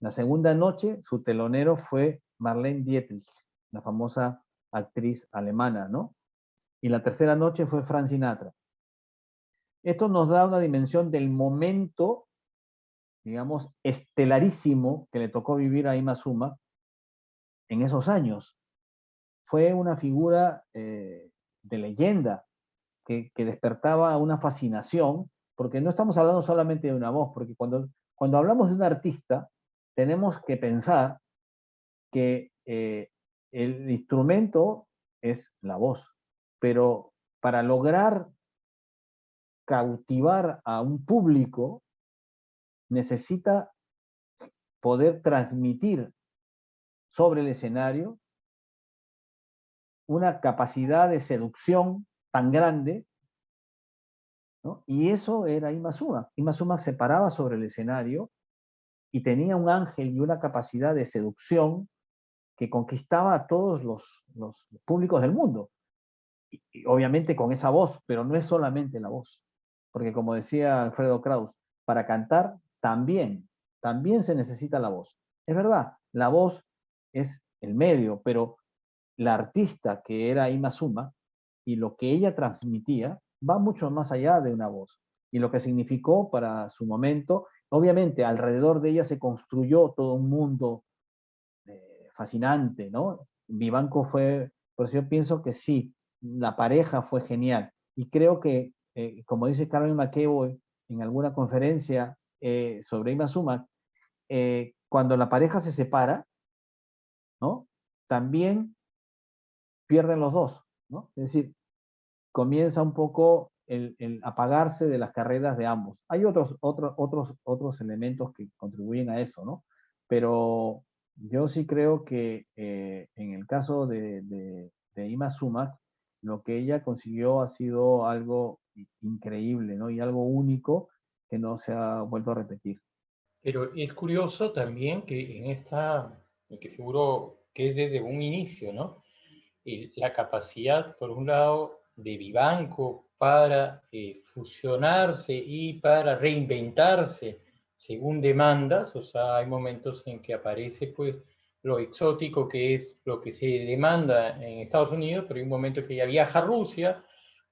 La segunda noche, su telonero fue Marlene Dietrich, la famosa actriz alemana, ¿no? Y la tercera noche fue Frank Sinatra. Esto nos da una dimensión del momento, digamos, estelarísimo que le tocó vivir a Ima Sumac en esos años. Fue una figura de leyenda que despertaba una fascinación, porque no estamos hablando solamente de una voz, porque cuando hablamos de un artista, tenemos que pensar que el instrumento es la voz, pero para lograr cautivar a un público, necesita poder transmitir sobre el escenario una capacidad de seducción tan grande, ¿no? Y eso era Ima Sumac. Ima Sumac se paraba sobre el escenario y tenía un ángel y una capacidad de seducción que conquistaba a todos los públicos del mundo. Y obviamente con esa voz, pero no es solamente la voz. Porque como decía Alfredo Kraus, para cantar también se necesita la voz. Es verdad, la voz es el medio, pero la artista que era Ima Sumac y lo que ella transmitía va mucho más allá de una voz. Y lo que significó para su momento, obviamente alrededor de ella se construyó todo un mundo fascinante, ¿no? Vivanco fue, por eso yo pienso que sí, la pareja fue genial. Y creo que, como dice Carmen McEvoy en alguna conferencia sobre Ima Sumac, cuando la pareja se separa, ¿no? También pierden los dos, ¿no? Es decir, comienza un poco el apagarse de las carreras de ambos. Hay otros elementos que contribuyen a eso, ¿no? Pero yo sí creo que en el caso de Ima Sumac, lo que ella consiguió ha sido algo increíble, ¿no? Y algo único que no se ha vuelto a repetir. Pero es curioso también que que seguro que es desde un inicio, ¿no? La capacidad, por un lado, de Vivanco para fusionarse y para reinventarse según demandas, o sea, hay momentos en que aparece pues lo exótico que es lo que se demanda en Estados Unidos, pero hay un momento que ella viaja a Rusia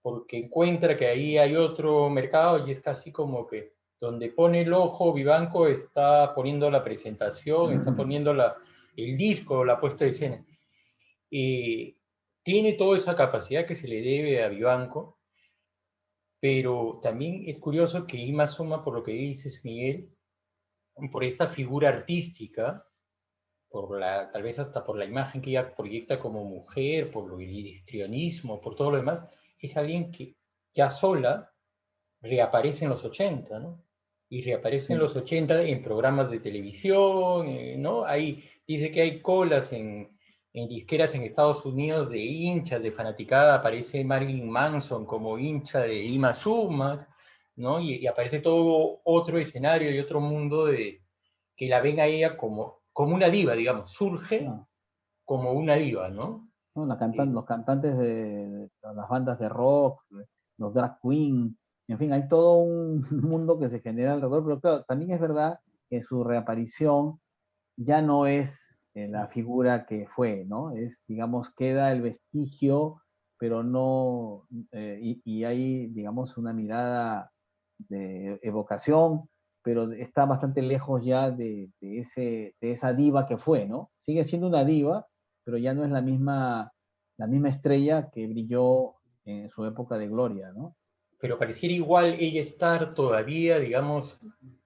porque encuentra que ahí hay otro mercado y es casi como que donde pone el ojo, Vivanco está poniendo la presentación, está poniendo el disco, la puesta de escena. Tiene toda esa capacidad que se le debe a Vivanco, pero también es curioso que Ima Sumac, por lo que dices, Miguel, por esta figura artística, tal vez hasta por la imagen que ella proyecta como mujer, por el histrionismo, por todo lo demás, es alguien que ya sola reaparece en los 80, ¿no? Y reaparece en los 80 en programas de televisión, ¿no? Ahí dice que hay colas en disqueras en Estados Unidos de hinchas, de fanaticada, aparece Marilyn Manson como hincha de Ima Sumac, ¿no? Y aparece todo otro escenario y otro mundo que la ven a ella como una diva, digamos, surge como una diva, ¿no? ¿No? Los cantantes de las bandas de rock, los drag queen, en fin, hay todo un mundo que se genera alrededor, pero claro, también es verdad que su reaparición ya no es la figura que fue, ¿no? Es, digamos, queda el vestigio pero no, y hay, digamos, una mirada de evocación, pero está bastante lejos ya de esa diva que fue, ¿no? Sigue siendo una diva, pero ya no es la misma estrella que brilló en su época de gloria, ¿no? Pero pareciera igual ella estar todavía, digamos,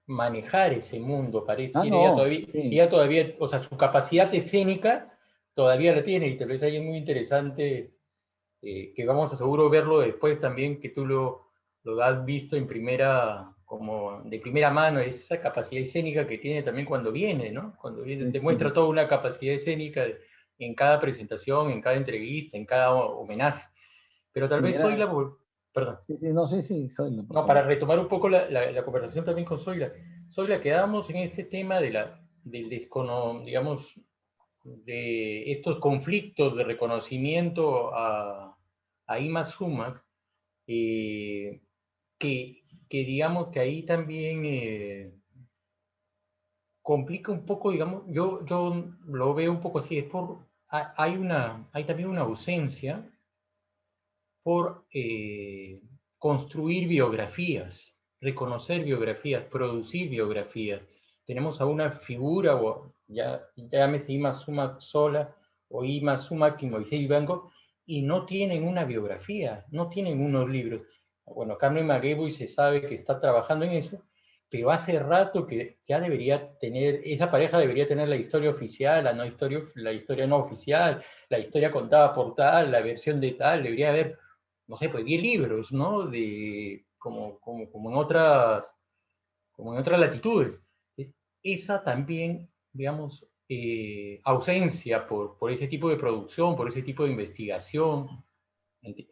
manejar ese mundo, Ah, pareciera no, sí, ella todavía, o sea, su capacidad escénica todavía la tiene, y tal vez ahí es muy interesante, que vamos a seguro verlo después también, que tú lo has visto en primera, como de primera mano, esa capacidad escénica que tiene también cuando viene, ¿no? Cuando viene, sí, demuestra sí. toda una capacidad escénica en cada presentación, en cada entrevista, en cada homenaje. Pero tal Sí, vez soy la... Perdón. sí, sí, no, sí, sí, soy, por No, para favor. retomar un poco la conversación también con Zoila. Zoila, quedamos en este tema del digamos, de estos conflictos de reconocimiento a Ima Sumac, eh, que digamos que ahí también complica un poco, digamos, yo lo veo un poco así, hay también una ausencia por construir biografías, reconocer biografías, producir biografías. Tenemos a una figura, o ya llámese Ima Sumac sola, o Ima Sumac y Moisés Ibango, y no tienen una biografía, no tienen unos libros. Bueno, Carmen Magueboy se sabe que está trabajando en eso, pero hace rato que ya debería tener, esa pareja debería tener la historia oficial, la historia no oficial, la historia contada por tal, la versión de tal, debería haber, no sé, pues 10 libros, ¿no? Como en otras latitudes. Esa también, digamos, ausencia por ese tipo de producción, por ese tipo de investigación,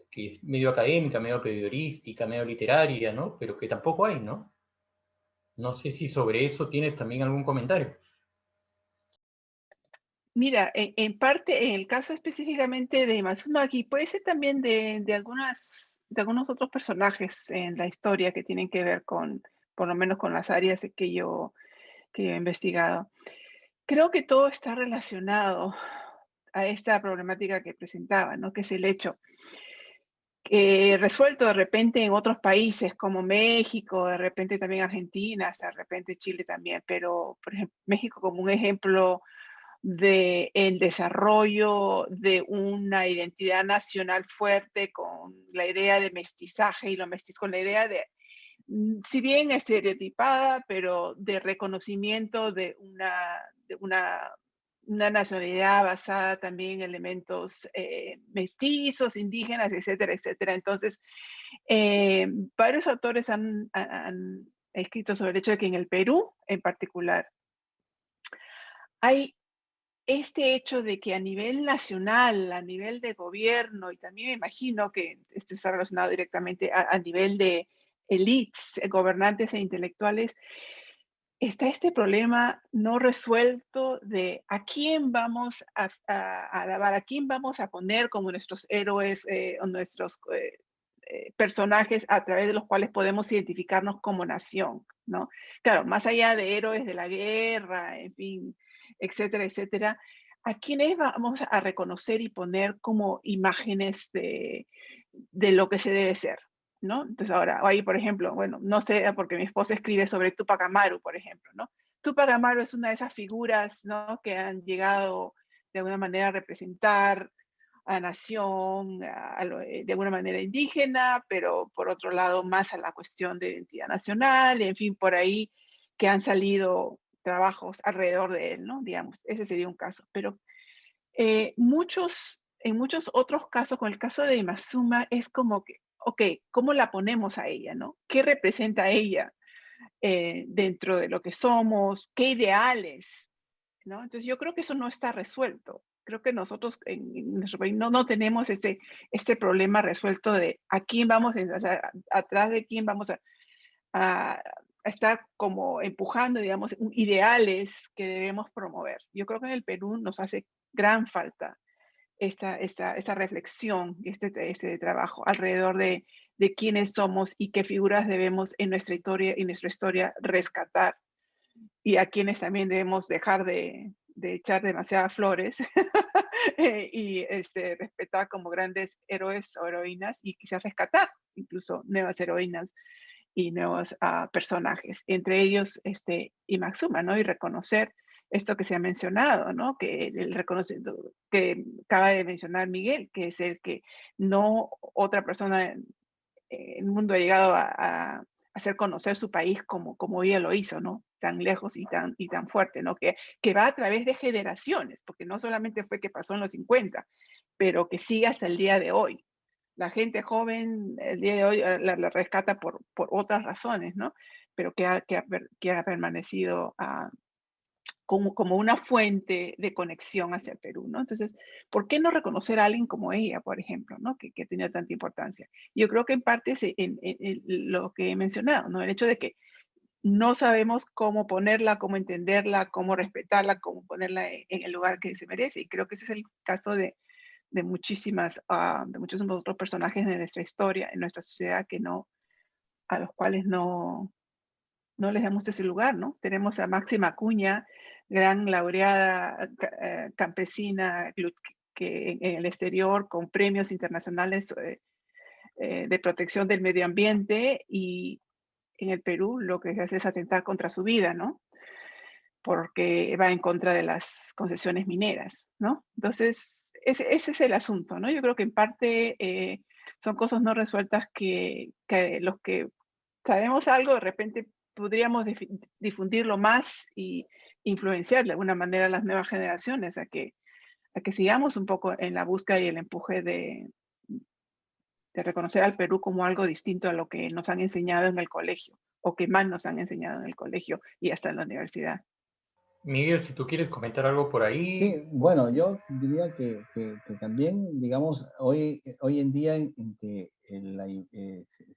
que es medio académica, medio periodística, medio literaria, ¿no? Pero que tampoco hay, ¿no? No sé si sobre eso tienes también algún comentario. Mira, en parte, en el caso específicamente de Matsumaki, puede ser también de algunos otros personajes en la historia que tienen que ver con, por lo menos con las áreas que yo he investigado. Creo que todo está relacionado a esta problemática que presentaba, ¿no? Que es el hecho resuelto de repente en otros países como México, de repente también Argentina, hasta de repente Chile también, pero por ejemplo, México como un ejemplo de el desarrollo de una identidad nacional fuerte con la idea de mestizaje y lo mestizo con la idea de, si bien estereotipada, pero de reconocimiento de una nacionalidad basada también en elementos mestizos, indígenas, etcétera, etcétera. Entonces, varios autores han escrito sobre el hecho de que en el Perú, en particular, hay este hecho de que a nivel nacional, a nivel de gobierno, y también me imagino que esto está relacionado directamente a nivel de elites, gobernantes e intelectuales, está este problema no resuelto de a quién vamos a alabar, a quién vamos a poner como nuestros héroes o nuestros personajes a través de los cuales podemos identificarnos como nación, ¿no? Claro, más allá de héroes de la guerra, en fin, etcétera, etcétera, ¿a quiénes vamos a reconocer y poner como imágenes de lo que se debe ser? ¿No? Entonces ahora, ahí por ejemplo, bueno, no sé, porque mi esposa escribe sobre Tupac Amaru, por ejemplo, ¿no? Tupac Amaru es una de esas figuras, ¿no? Que han llegado de alguna manera a representar a nación, de alguna manera indígena, pero por otro lado más a la cuestión de identidad nacional, y en fin, por ahí que han salido trabajos alrededor de él, ¿no? Digamos, ese sería un caso. Pero en muchos otros casos, con el caso de Mazuma, es como que, ok, ¿cómo la ponemos a ella, no? ¿Qué representa ella dentro de lo que somos? ¿Qué ideales? ¿No? Entonces yo creo que eso no está resuelto. Creo que nosotros en nuestro país no tenemos este problema resuelto de a quién vamos, o sea, atrás de quién vamos a estar como empujando, digamos, ideales que debemos promover. Yo creo que en el Perú nos hace gran falta esta reflexión y este trabajo alrededor de quiénes somos y qué figuras debemos en nuestra historia rescatar y a quienes también debemos dejar de echar demasiadas flores y respetar como grandes héroes o heroínas y quizás rescatar incluso nuevas heroínas y nuevos personajes, entre ellos Imaxuma, ¿no? Y reconocer esto que se ha mencionado, ¿no? Que el reconocimiento que acaba de mencionar Miguel, que es el que no otra persona en el mundo ha llegado a hacer conocer su país como ella lo hizo, ¿no? Tan lejos y tan fuerte, ¿no? Que va a través de generaciones, porque no solamente fue que pasó en los 50, pero que sigue hasta el día de hoy. La gente joven, el día de hoy, la rescata por otras razones, ¿no? Pero que ha permanecido como una fuente de conexión hacia el Perú, ¿no? Entonces, ¿por qué no reconocer a alguien como ella, por ejemplo, ¿no? Que tenía tanta importancia? Yo creo que en parte es en lo que he mencionado, ¿no? El hecho de que no sabemos cómo ponerla, cómo entenderla, cómo respetarla, cómo ponerla en el lugar que se merece. Y creo que ese es el caso de de muchos otros personajes de nuestra historia, en nuestra sociedad, a los cuales no les damos ese lugar, ¿no? Tenemos a Máxima Acuña, gran laureada campesina que en el exterior con premios internacionales de protección del medio ambiente, y en el Perú lo que se hace es atentar contra su vida, ¿no? Porque va en contra de las concesiones mineras, ¿no? Entonces, ese es el asunto, ¿no? Yo creo que en parte son cosas no resueltas que los que sabemos algo, de repente podríamos difundirlo más y influenciar de alguna manera a las nuevas generaciones a que sigamos un poco en la búsqueda y el empuje de reconocer al Perú como algo distinto a lo que nos han enseñado en el colegio, o que más nos han enseñado en el colegio y hasta en la universidad. Miguel, si tú quieres comentar algo por ahí. Sí, bueno, yo diría que también, digamos, hoy en día en que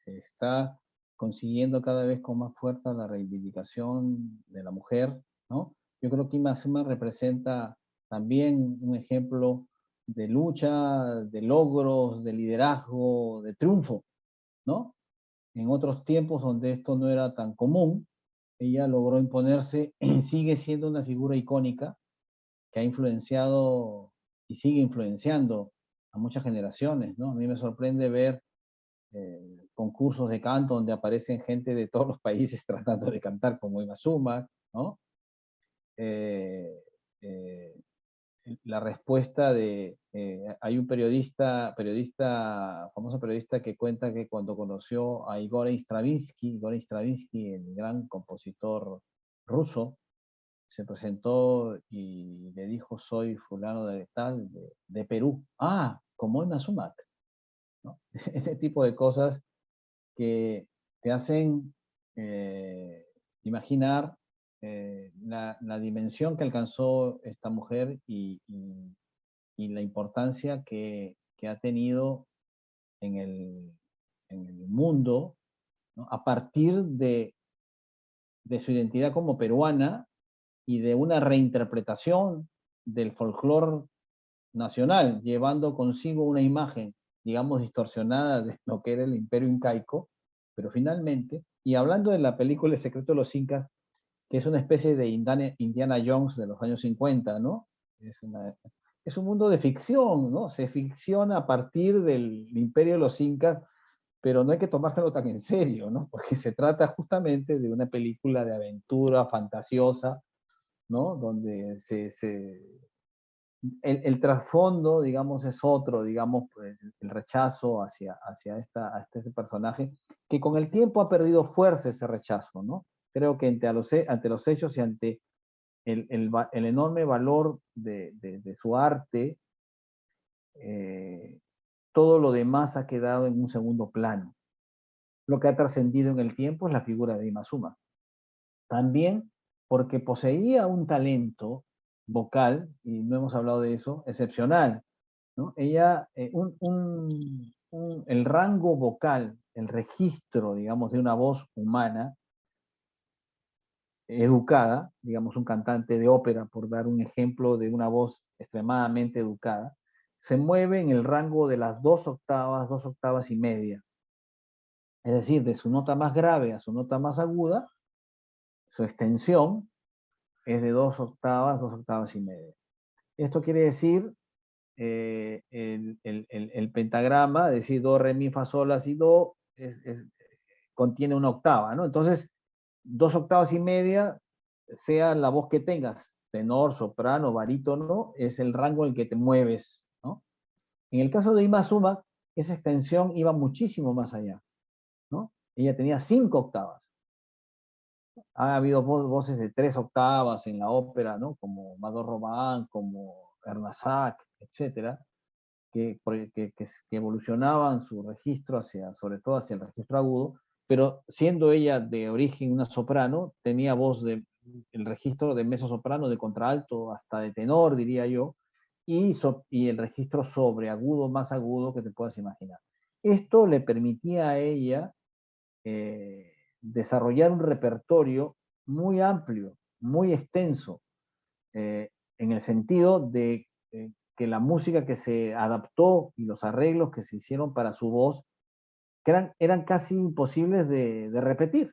se está consiguiendo cada vez con más fuerza la reivindicación de la mujer, ¿no? Yo creo que Imaxuma representa también un ejemplo de lucha, de logros, de liderazgo, de triunfo, ¿no? En otros tiempos donde esto no era tan común, ella logró imponerse y sigue siendo una figura icónica que ha influenciado y sigue influenciando a muchas generaciones, ¿no? A mí me sorprende ver concursos de canto donde aparecen gente de todos los países tratando de cantar como Imaxuma, ¿no? Eh, eh, la respuesta hay un famoso periodista que cuenta que cuando conoció a Igor Stravinsky, el gran compositor ruso, se presentó y le dijo: soy fulano de tal, de Perú. Ah, como Emma Sumac, ¿no? Ese tipo de cosas que te hacen imaginar la dimensión que alcanzó esta mujer y la importancia que ha tenido en en el mundo, ¿no? A partir de su identidad como peruana y de una reinterpretación del folclore nacional, llevando consigo una imagen, digamos, distorsionada de lo que era el imperio incaico, pero finalmente, y hablando de la película El secreto de los incas, que es una especie de Indiana Jones de los años 50, ¿no? Es un mundo de ficción, ¿no? Se ficciona a partir del imperio de los incas, pero no hay que tomárselo tan en serio, ¿no? Porque se trata justamente de una película de aventura fantasiosa, ¿no? Donde el trasfondo, digamos, es otro, digamos, pues, el rechazo hacia este personaje, que con el tiempo ha perdido fuerza ese rechazo, ¿no? Creo que ante los hechos y ante el enorme valor de su arte, todo lo demás ha quedado en un segundo plano. Lo que ha trascendido en el tiempo es la figura de Imaxuma. También porque poseía un talento vocal, y no hemos hablado de eso, excepcional, ¿no? Ella, el rango vocal, el registro, digamos, de una voz humana educada, digamos, un cantante de ópera, por dar un ejemplo de una voz extremadamente educada, se mueve en el rango de las 2 octavas y media. Es decir, de su nota más grave a su nota más aguda, su extensión es de 2 octavas y media. Esto quiere decir el pentagrama, es decir, do, re, mi, fa, sol, la, si, do, contiene una octava, ¿no? Entonces, 2 octavas y media, sea la voz que tengas, tenor, soprano, barítono, es el rango en el que te mueves, ¿no? En el caso de Ima Sumac, esa extensión iba muchísimo más allá, ¿no? Ella tenía 5 octavas. Ha habido voces de 3 octavas en la ópera, ¿no? Como Mador Robán, como Ernazac, etcétera, que evolucionaban su registro sobre todo hacia el registro agudo, pero siendo ella de origen una soprano, tenía voz el registro de mezzosoprano, de contralto, hasta de tenor, diría yo, y el registro sobreagudo, más agudo que te puedas imaginar. Esto le permitía a ella desarrollar un repertorio muy amplio, muy extenso, en el sentido de que la música que se adaptó y los arreglos que se hicieron para su voz que eran casi imposibles de repetir,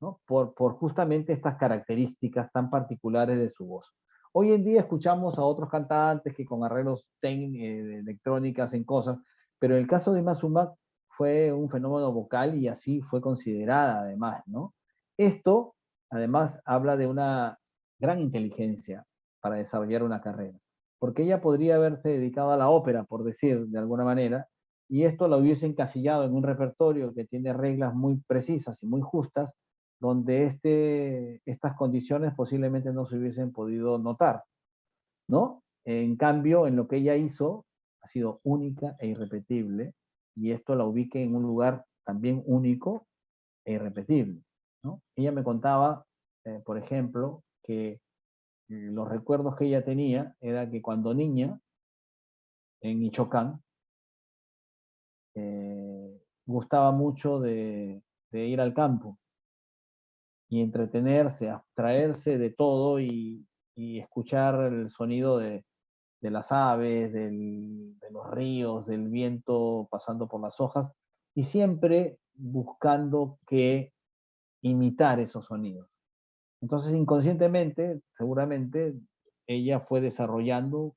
¿no? Por justamente estas características tan particulares de su voz. Hoy en día escuchamos a otros cantantes que con arreglos electrónicos hacen cosas, pero en el caso de Ima Sumac fue un fenómeno vocal y así fue considerada además, ¿no? Esto además habla de una gran inteligencia para desarrollar una carrera, porque ella podría haberse dedicado a la ópera, por decir de alguna manera, y esto la hubiese encasillado en un repertorio que tiene reglas muy precisas y muy justas, donde estas condiciones posiblemente no se hubiesen podido notar, ¿no? En cambio, en lo que ella hizo ha sido única e irrepetible, y esto la ubica en un lugar también único e irrepetible, ¿no? Ella me contaba, por ejemplo, que los recuerdos que ella tenía era que cuando niña, en Michoacán, gustaba mucho de ir al campo y entretenerse, abstraerse de todo y escuchar el sonido de las aves, de los ríos, del viento pasando por las hojas, y siempre buscando que imitar esos sonidos. Entonces, inconscientemente, seguramente, ella fue desarrollando,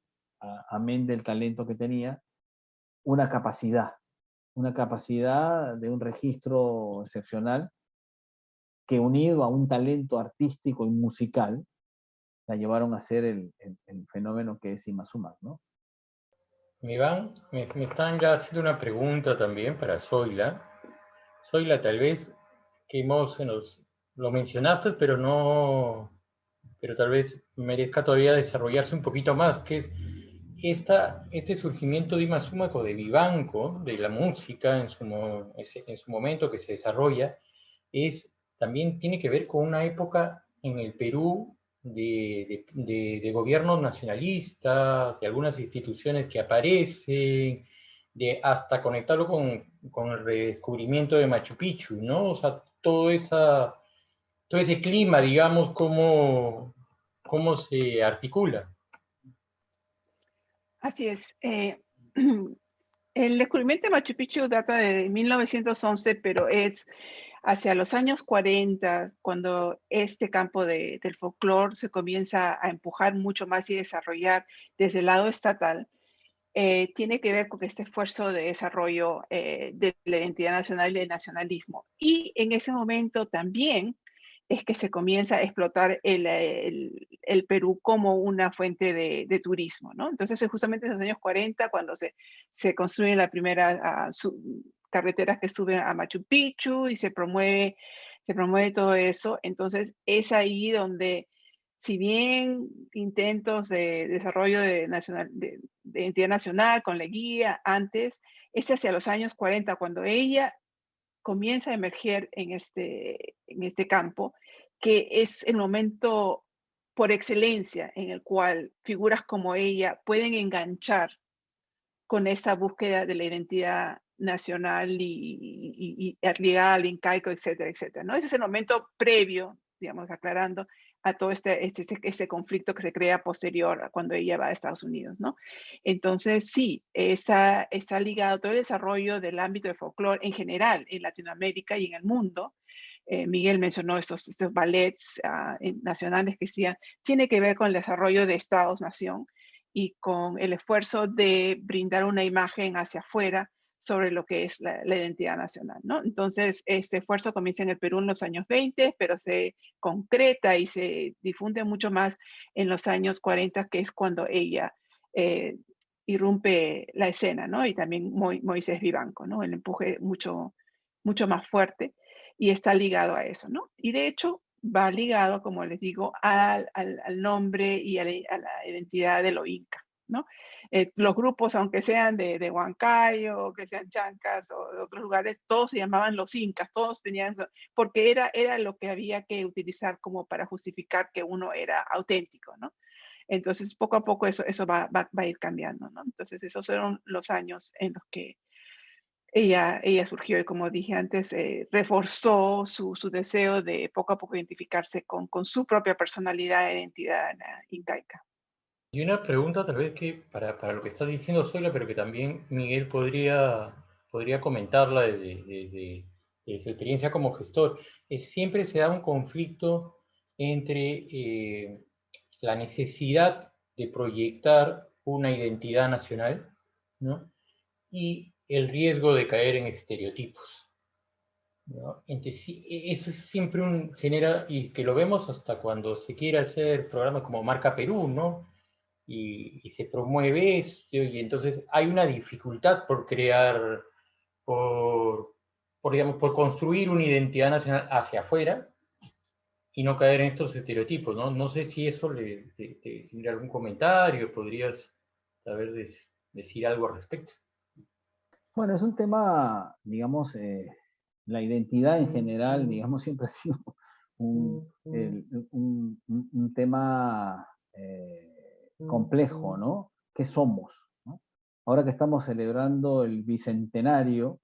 amén del talento que tenía, una capacidad de un registro excepcional que unido a un talento artístico y musical, la llevaron a ser el fenómeno que es Ima Sumac, ¿no? Iván, me están ya haciendo una pregunta también para Zoila. Zoila, tal vez lo mencionaste, pero no, pero tal vez merezca todavía desarrollarse un poquito más, que es este surgimiento de Ima Sumac o de Vivanco, de la música en su momento que se desarrolla, también tiene que ver con una época en el Perú de gobiernos nacionalistas, de algunas instituciones que aparecen, hasta conectarlo con el redescubrimiento de Machu Picchu, ¿no? O sea, todo ese clima, digamos, cómo se articula. Así es. El descubrimiento de Machu Picchu data de 1911, pero es hacia los años 40, cuando este campo del folclore se comienza a empujar mucho más y desarrollar desde el lado estatal. Tiene que ver con este esfuerzo de desarrollo de la identidad nacional y del nacionalismo. Y en ese momento también es que se comienza a explotar el Perú como una fuente de turismo, ¿no? Entonces es justamente en los años 40 cuando se construyen las primeras carreteras que suben a Machu Picchu y se promueve todo eso. Entonces es ahí donde, si bien intentos de desarrollo de identidad nacional con la guía antes, es hacia los años 40 cuando ella comienza a emerger en este campo, que es el momento por excelencia en el cual figuras como ella pueden enganchar con esa búsqueda de la identidad nacional y ligada al incaico, etcétera, etcétera, ¿no? Ese es el momento previo, digamos, aclarando a todo este conflicto que se crea posterior a cuando ella va a Estados Unidos, ¿no? Entonces, sí, está ligado todo el desarrollo del ámbito de folclore en general en Latinoamérica y en el mundo. Miguel mencionó estos ballets nacionales que tiene que ver con el desarrollo de estados-nación. y con el esfuerzo de brindar una imagen hacia afuera sobre lo que es la identidad nacional, ¿no? Entonces, este esfuerzo comienza en el Perú en los años 20, pero se concreta y se difunde mucho más en los años 40, que es cuando ella irrumpe la escena, ¿no? Y también Moisés Vivanco, ¿no? El empuje mucho más fuerte y está ligado a eso, ¿no? Y de hecho va ligado, como les digo, al nombre y a la identidad de los incas, ¿no? Los grupos, aunque sean de Huancayo, que sean chancas o de otros lugares, todos se llamaban los incas, todos tenían, porque era lo que había que utilizar como para justificar que uno era auténtico, ¿no? Entonces, poco a poco eso va a ir cambiando, ¿no? Entonces, esos fueron los años en los que ella surgió y, como dije antes, reforzó su deseo de poco a poco identificarse con su propia personalidad e identidad incaica. Y una pregunta tal vez que para lo que está diciendo Zoila, pero que también Miguel podría comentarla de su experiencia como gestor, es siempre se da un conflicto entre la necesidad de proyectar una identidad nacional, ¿no? Y el riesgo de caer en estereotipos, ¿no? Entonces, eso siempre genera, y que lo vemos hasta cuando se quiere hacer programas como Marca Perú, ¿no? Y se promueve esto, y entonces hay una dificultad por crear, digamos, por construir una identidad nacional hacia afuera y no caer en estos estereotipos, ¿no? No sé si eso te genera algún comentario, podrías saber decir algo al respecto. Bueno, es un tema, digamos, la identidad en general, digamos, siempre ha sido un tema complejo, ¿no? ¿Qué somos? ¿No? Ahora que estamos celebrando el bicentenario,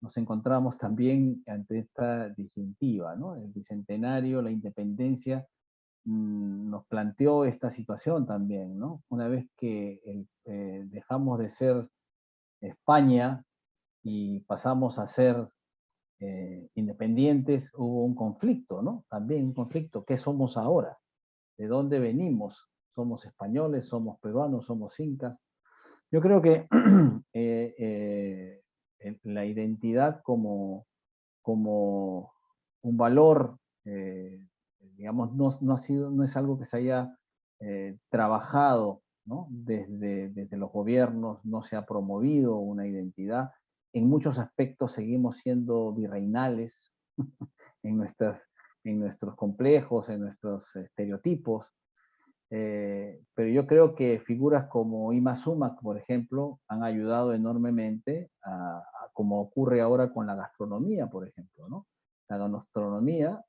nos encontramos también ante esta disyuntiva, ¿no? El bicentenario, la independencia, nos planteó esta situación también, ¿no? Una vez que dejamos de ser España y pasamos a ser independientes, hubo un conflicto, ¿no? También un conflicto. ¿Qué somos ahora? ¿De dónde venimos? ¿Somos españoles? ¿Somos peruanos? ¿Somos incas? Yo creo que la identidad como un valor, digamos, no es algo que se haya trabajado, ¿no? Desde los gobiernos, no se ha promovido una identidad. En muchos aspectos seguimos siendo virreinales en, en nuestros complejos, en nuestros estereotipos. Pero yo creo que figuras como Ima Sumac, por ejemplo, han ayudado enormemente como ocurre ahora con la gastronomía, por ejemplo, ¿no? La gastronomía,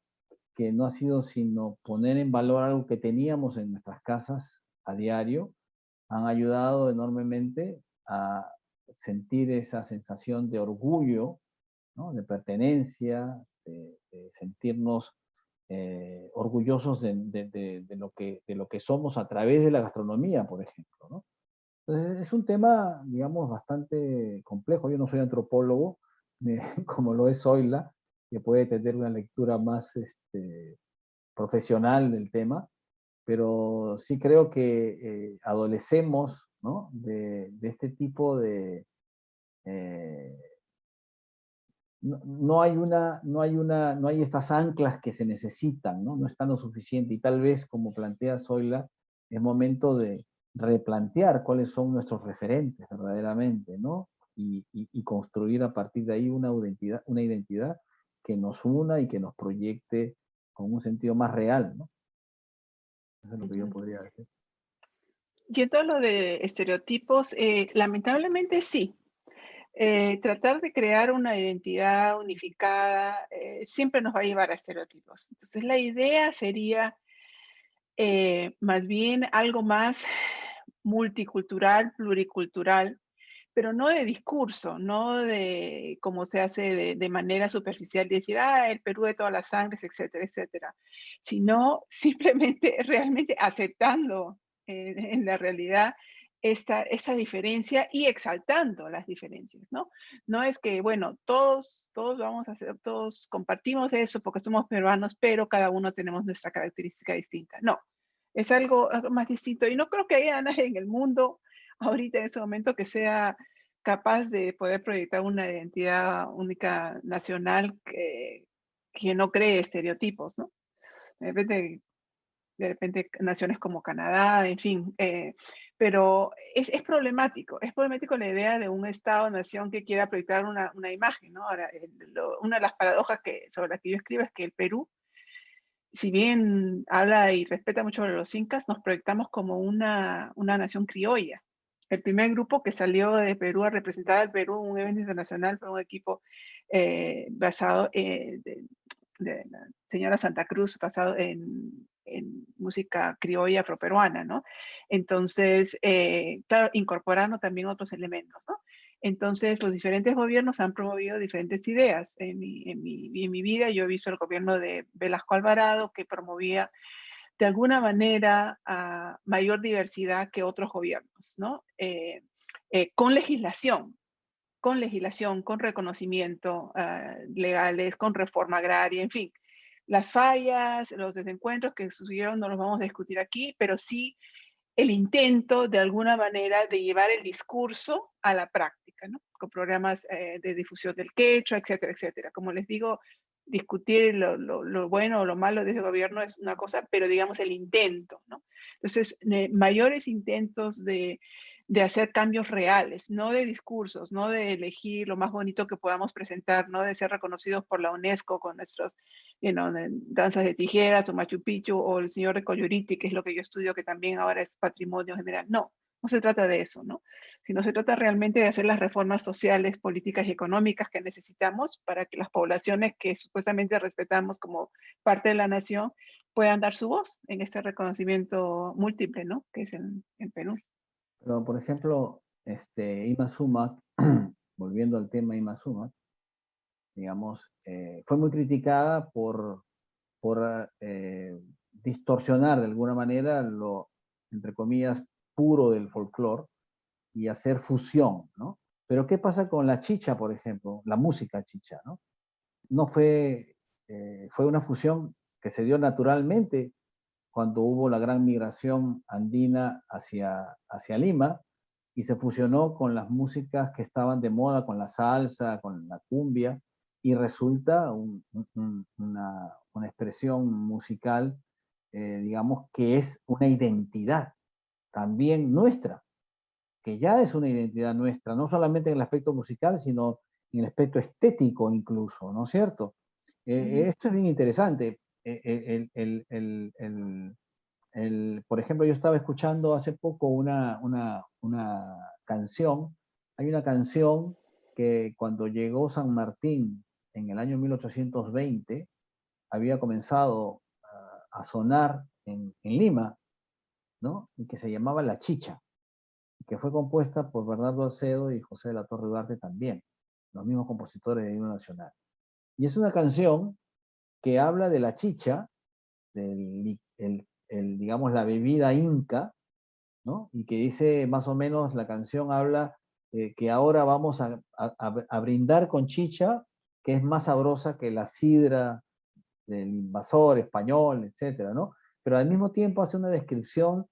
que no ha sido sino poner en valor algo que teníamos en nuestras casas a diario, han ayudado enormemente a sentir esa sensación de orgullo, ¿no? De pertenencia, de sentirnos orgullosos de lo que somos a través de la gastronomía, por ejemplo, ¿no? Entonces es un tema, digamos, bastante complejo. Yo no soy antropólogo, como lo es Zoila, que puede tener una lectura más profesional del tema, pero sí creo que adolecemos, ¿no? de este tipo de... no hay estas anclas que se necesitan, ¿no? No están lo suficiente y tal vez, como plantea Zoila, es momento de replantear cuáles son nuestros referentes verdaderamente, ¿no? Y construir a partir de ahí una identidad que nos una y que nos proyecte con un sentido más real, ¿no? Eso es lo que yo podría decir. Yendo a lo de estereotipos, lamentablemente sí. Tratar de crear una identidad unificada siempre nos va a llevar a estereotipos. Entonces, la idea sería más bien algo más multicultural, pluricultural, pero no de discurso, no de cómo se hace de manera superficial, de decir, el Perú de todas las sangres, etcétera, etcétera, sino simplemente realmente aceptando en la realidad esta diferencia y exaltando las diferencias, ¿no? No es que, bueno, todos vamos a hacer, todos compartimos eso porque somos peruanos, pero cada uno tenemos nuestra característica distinta. No, Es algo más distinto. Y no creo que haya nadie en el mundo ahorita en ese momento que sea capaz de poder proyectar una identidad única nacional que no cree estereotipos, ¿no? De repente naciones como Canadá, en fin, pero es problemático la idea de un Estado-nación que quiera proyectar una imagen, ¿no? Ahora, una de las paradojas sobre las que yo escribo es que el Perú, si bien habla y respeta mucho a los incas, nos proyectamos como una nación criolla. El primer grupo que salió de Perú a representar al Perú en un evento internacional fue un equipo basado de la señora Santa Cruz, basado en música criolla afroperuana, ¿no? Entonces, claro, incorporando también otros elementos, ¿no? Entonces, los diferentes gobiernos han promovido diferentes ideas. En mi vida yo he visto el gobierno de Velasco Alvarado que promovía de alguna manera mayor diversidad que otros gobiernos, ¿no? Con legislación, con reconocimiento legales, con reforma agraria, en fin. Las fallas, los desencuentros que sucedieron no los vamos a discutir aquí, pero sí el intento de alguna manera de llevar el discurso a la práctica, ¿no? Con programas de difusión del quechua, etcétera, etcétera. Como les digo, discutir lo bueno o lo malo de ese gobierno es una cosa, pero digamos el intento, ¿no? Entonces, mayores intentos de hacer cambios reales, no de discursos, no de elegir lo más bonito que podamos presentar, no de ser reconocidos por la UNESCO con nuestros danzas de tijeras o Machu Picchu o el señor de Coyuriti, que es lo que yo estudio, que también ahora es patrimonio general. No, no se trata de eso, ¿no? Sino se trata realmente de hacer las reformas sociales, políticas y económicas que necesitamos para que las poblaciones que supuestamente respetamos como parte de la nación puedan dar su voz en este reconocimiento múltiple, ¿no? Que es en Perú. Pero, por ejemplo, Irma Sumac, volviendo al tema Irma Sumac, digamos, fue muy criticada por distorsionar de alguna manera lo, entre comillas, puro del folclore y hacer fusión, ¿no? Pero ¿qué pasa con la chicha, por ejemplo? La música chicha, ¿no? No fue, fue una fusión que se dio naturalmente cuando hubo la gran migración andina hacia Lima y se fusionó con las músicas que estaban de moda, con la salsa, con la cumbia, y resulta una expresión musical, digamos, que es una identidad también nuestra, que ya es una identidad nuestra, no solamente en el aspecto musical, sino en el aspecto estético incluso, ¿no es cierto? Esto es bien interesante. Por ejemplo, yo estaba escuchando hace poco una canción. Hay una canción que cuando llegó San Martín en el año 1820, había comenzado a sonar en Lima, ¿no? Y que se llamaba La Chicha, y que fue compuesta por Bernardo Alcedo y José de la Torre Duarte también, los mismos compositores de himno nacional. Y es una canción que habla de la chicha, digamos, la bebida inca, ¿no? Y que dice, más o menos, la canción habla que ahora vamos a brindar con chicha, que es más sabrosa que la sidra del invasor español, etcétera, ¿no? Pero al mismo tiempo hace una descripción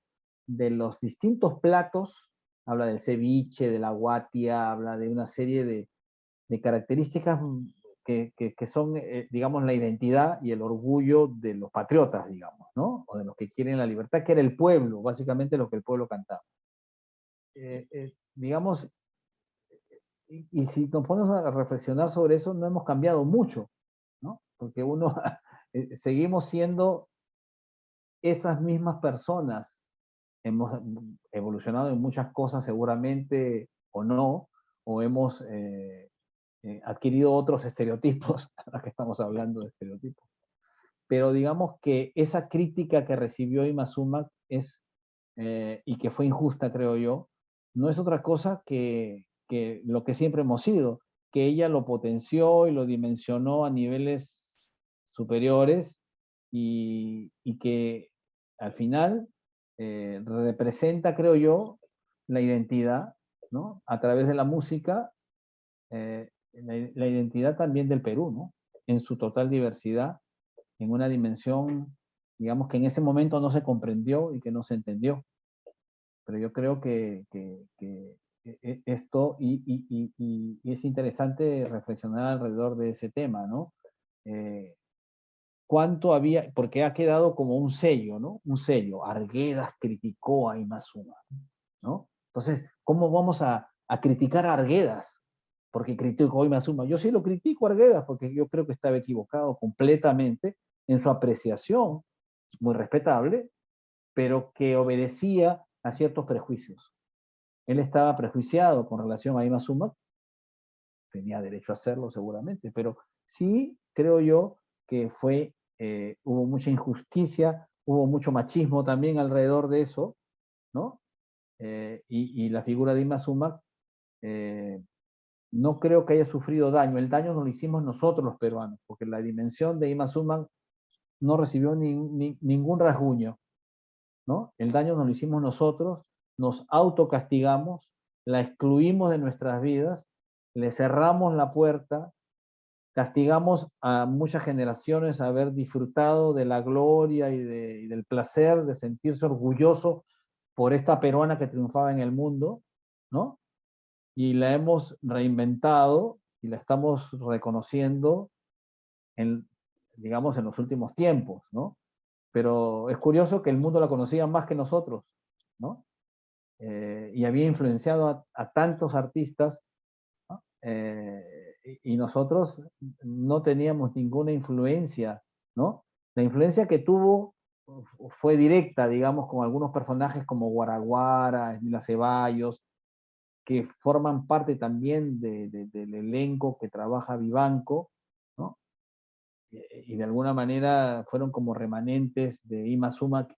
de los distintos platos, habla del ceviche, de la guatia, habla de una serie de características que son, digamos, la identidad y el orgullo de los patriotas, digamos, ¿no? O de los que quieren la libertad, que era el pueblo, básicamente lo que el pueblo cantaba. Digamos, y si nos ponemos a reflexionar sobre eso, no hemos cambiado mucho, ¿no? Porque seguimos siendo esas mismas personas. Hemos evolucionado en muchas cosas seguramente o no, o hemos adquirido otros estereotipos, ahora que estamos hablando de estereotipos. Pero digamos que esa crítica que recibió Irma Sumac y que fue injusta, creo yo, no es otra cosa que lo que siempre hemos sido, que ella lo potenció y lo dimensionó a niveles superiores y que al final representa, creo yo, la identidad, ¿no? A través de la música, la identidad también del Perú, ¿no? En su total diversidad, en una dimensión, digamos que en ese momento no se comprendió y que no se entendió. Pero yo creo que esto, y es interesante reflexionar alrededor de ese tema, ¿no? ¿Cuánto había? Porque ha quedado como un sello, ¿no? Un sello. Arguedas criticó a Imazuma, ¿no? Entonces, ¿cómo vamos a criticar a Arguedas? Porque criticó a Imazuma. Yo sí lo critico a Arguedas porque yo creo que estaba equivocado completamente en su apreciación, muy respetable, pero que obedecía a ciertos prejuicios. Él estaba prejuiciado con relación a Imazuma, tenía derecho a hacerlo seguramente, pero sí creo yo que hubo mucha injusticia, hubo mucho machismo también alrededor de eso, ¿no? Y la figura de Imazuma no creo que haya sufrido daño. El daño nos lo hicimos nosotros los peruanos, porque la dimensión de Imazuma no recibió ningún rasguño, ¿no? El daño nos lo hicimos nosotros, nos autocastigamos, la excluimos de nuestras vidas, le cerramos la puerta, castigamos a muchas generaciones a haber disfrutado de la gloria y del placer de sentirse orgulloso por esta peruana que triunfaba en el mundo, ¿no? Y la hemos reinventado y la estamos reconociendo digamos, en los últimos tiempos, ¿no? Pero es curioso que el mundo la conocía más que nosotros, ¿no? Y había influenciado a tantos artistas, ¿no? Y nosotros no teníamos ninguna influencia, ¿no? La influencia que tuvo fue directa, digamos, con algunos personajes como Guaraguara, Esmila Ceballos, que forman parte también del elenco que trabaja Vivanco, ¿no? Y de alguna manera fueron como remanentes de Imazuma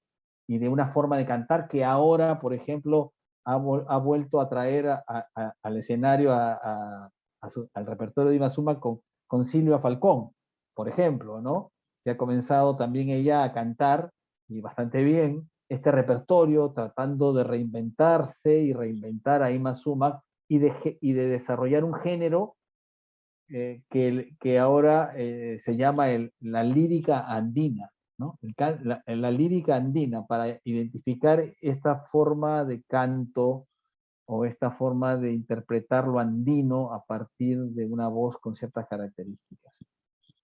y de una forma de cantar que ahora, por ejemplo, ha vuelto a traer al escenario al repertorio de Imazuma con Silvia Falcón, por ejemplo, ¿no? Que ha comenzado también ella a cantar, y bastante bien, este repertorio, tratando de reinventarse y reinventar a Imazuma y de desarrollar un género que ahora se llama la lírica andina, ¿no? La lírica andina, para identificar esta forma de canto o esta forma de interpretar lo andino a partir de una voz con ciertas características.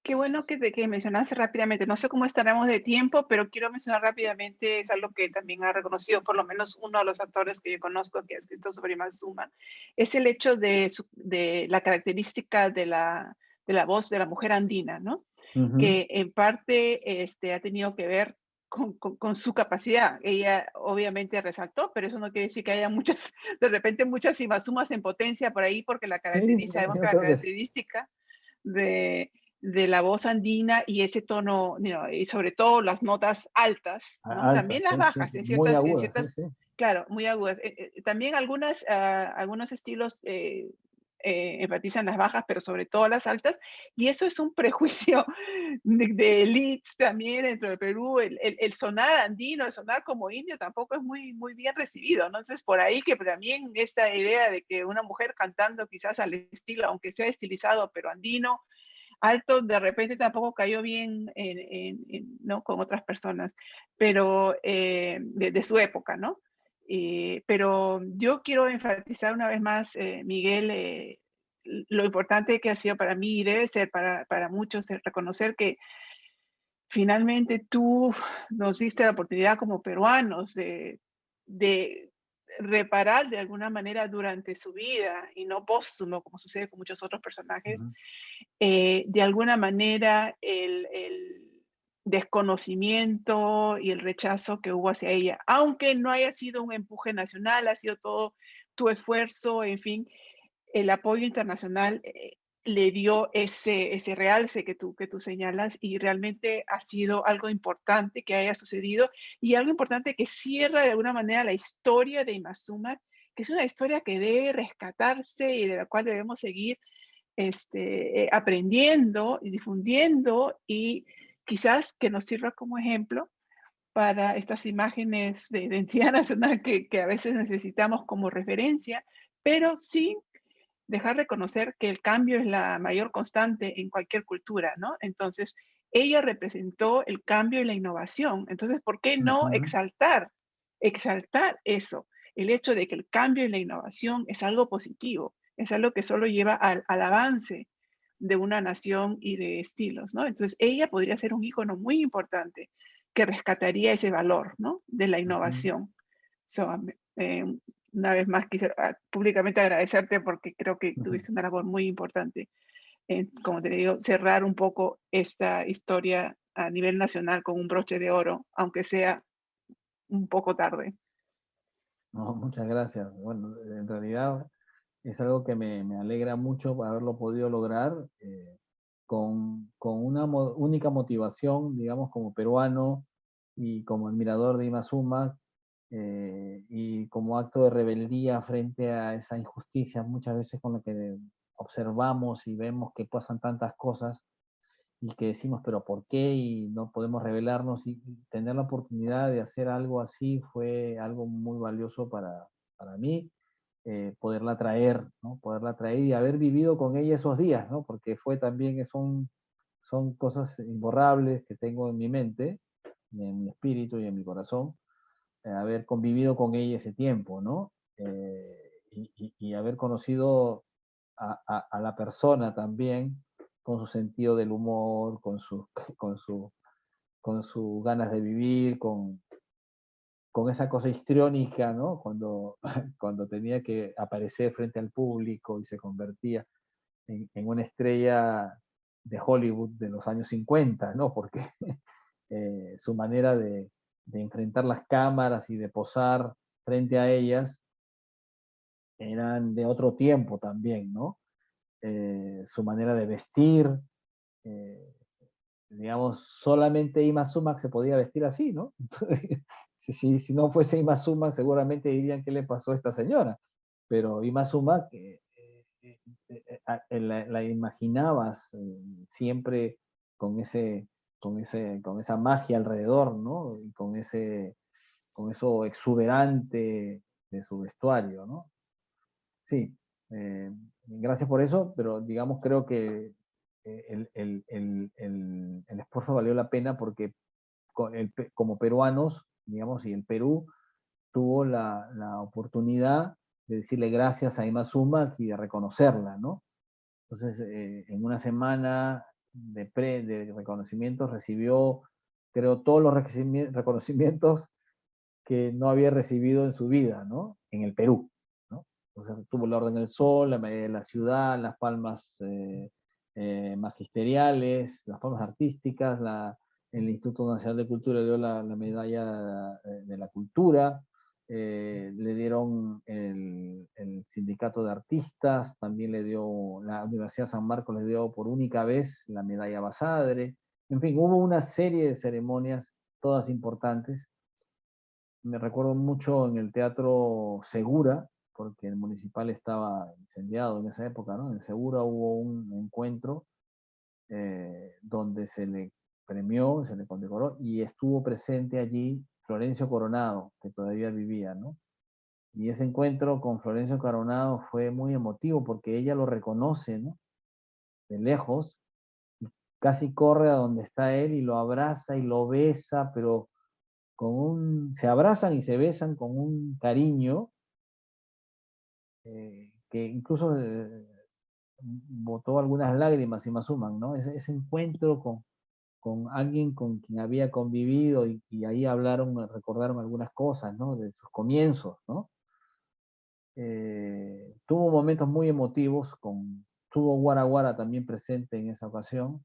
Qué bueno que mencionaste rápidamente. No sé cómo estaremos de tiempo, pero quiero mencionar rápidamente, es algo que también ha reconocido por lo menos uno de los actores que yo conozco que ha escrito sobre Imazuma, es el hecho de la característica de la voz de la mujer andina, ¿no? Que en parte ha tenido que ver con su capacidad. Ella obviamente resaltó, pero eso no quiere decir que haya muchas, de repente muchas Imazumas en potencia por ahí, porque Sí, sabemos yo que la creo que sí. característica de la voz andina y ese tono, y sobre todo las notas altas, ¿no? Alta, También las sí, sí, bajas, sí, muy en aguda, sí, ciertas, sí. claro, muy agudas. También algunos estilos enfatizan las bajas, pero sobre todo las altas, y eso es un prejuicio de elites también dentro del Perú. El sonar andino, el sonar como indio tampoco es muy bien recibido, ¿no? Entonces, por ahí que también esta idea de que una mujer cantando quizás al estilo, aunque sea estilizado, pero andino, alto, de repente tampoco cayó bien ¿no? con otras personas, pero de su época, ¿no? Pero yo quiero enfatizar una vez más, Miguel, lo importante que ha sido para mí y debe ser para muchos reconocer que finalmente tú nos diste la oportunidad como peruanos de reparar de alguna manera durante su vida y no póstumo, como sucede con muchos otros personajes, Ujú. de alguna manera el desconocimiento y el rechazo que hubo hacia ella, aunque no haya sido un empuje nacional, ha sido todo tu esfuerzo, en fin, el apoyo internacional le dio ese realce que tú señalas y realmente ha sido algo importante que haya sucedido y algo importante que cierra de alguna manera la historia de Imazuma, que es una historia que debe rescatarse y de la cual debemos seguir aprendiendo y difundiendo y quizás que nos sirva como ejemplo para estas imágenes de identidad nacional que a veces necesitamos como referencia, pero sin dejar de conocer que el cambio es la mayor constante en cualquier cultura, ¿no? Entonces, ella representó el cambio y la innovación. Entonces, ¿por qué no Ujú, exaltar eso? El hecho de que el cambio y la innovación es algo positivo, es algo que solo lleva al avance de una nación y de estilos, ¿no? Entonces, ella podría ser un ícono muy importante que rescataría ese valor, ¿no? De la ujú, innovación. So, una vez más quisiera públicamente agradecerte porque creo que ujú. tuviste una labor muy importante en, como te digo, cerrar un poco esta historia a nivel nacional con un broche de oro, aunque sea un poco tarde. No, muchas gracias. Bueno, en realidad es algo que me alegra mucho haberlo podido lograr con una única motivación, digamos, como peruano y como admirador de Imazuma, y como acto de rebeldía frente a esa injusticia muchas veces con la que observamos y vemos que pasan tantas cosas y que decimos, pero ¿por qué? Y no podemos rebelarnos y tener la oportunidad de hacer algo así fue algo muy valioso para mí, poderla traer, ¿no? Poderla traer y haber vivido con ella esos días, ¿no? Porque fue también, son cosas imborrables que tengo en mi mente, en mi espíritu y en mi corazón, haber convivido con ella ese tiempo, ¿no? Y haber conocido a la persona también, con su sentido del humor, con su, con sus ganas de vivir, con esa cosa histriónica, ¿no? Cuando, cuando tenía que aparecer frente al público y se convertía en una estrella de Hollywood de los años 50, ¿no? Porque su manera de enfrentar las cámaras y de posar frente a ellas eran de otro tiempo también, ¿no? Su manera de vestir, eh, digamos, solamente Ima Sumac se podía vestir así, ¿no? Entonces, si no fuese Ima Sumac, seguramente dirían qué le pasó a esta señora. Pero Ima Sumac la imaginabas siempre con con esa magia alrededor, ¿no? Y con eso exuberante de su vestuario, ¿no? Sí, gracias por eso, pero digamos, creo que el esfuerzo valió la pena porque como peruanos, digamos, y el Perú tuvo la oportunidad de decirle gracias a Ima Sumac y de reconocerla, ¿no? Entonces, en una semana de reconocimientos recibió, creo, todos los reconocimientos que no había recibido en su vida, ¿no? En el Perú, ¿no? Entonces tuvo la Orden del Sol, la Medalla de la Ciudad, las palmas magisteriales, las palmas artísticas, el Instituto Nacional de Cultura le dio la Medalla de la Cultura, le dieron el Sindicato de Artistas, también le dio, la Universidad San Marcos le dio por única vez la Medalla Basadre, en fin, hubo una serie de ceremonias, todas importantes. Me recuerdo mucho en el Teatro Segura, porque el municipal estaba incendiado en esa época, ¿no? En Segura hubo un encuentro donde se le premió, se le condecoró y estuvo presente allí Florencio Coronado, que todavía vivía, ¿no? Y ese encuentro con Florencio Coronado fue muy emotivo porque ella lo reconoce, ¿no? De lejos, casi corre a donde está él y lo abraza y lo besa, pero se abrazan y se besan con un cariño que incluso botó algunas lágrimas y más suman, ¿no? Ese encuentro con alguien con quien había convivido y ahí recordaron algunas cosas, ¿no? De sus comienzos, ¿no? Tuvo momentos muy emotivos, tuvo Guara Guara también presente en esa ocasión,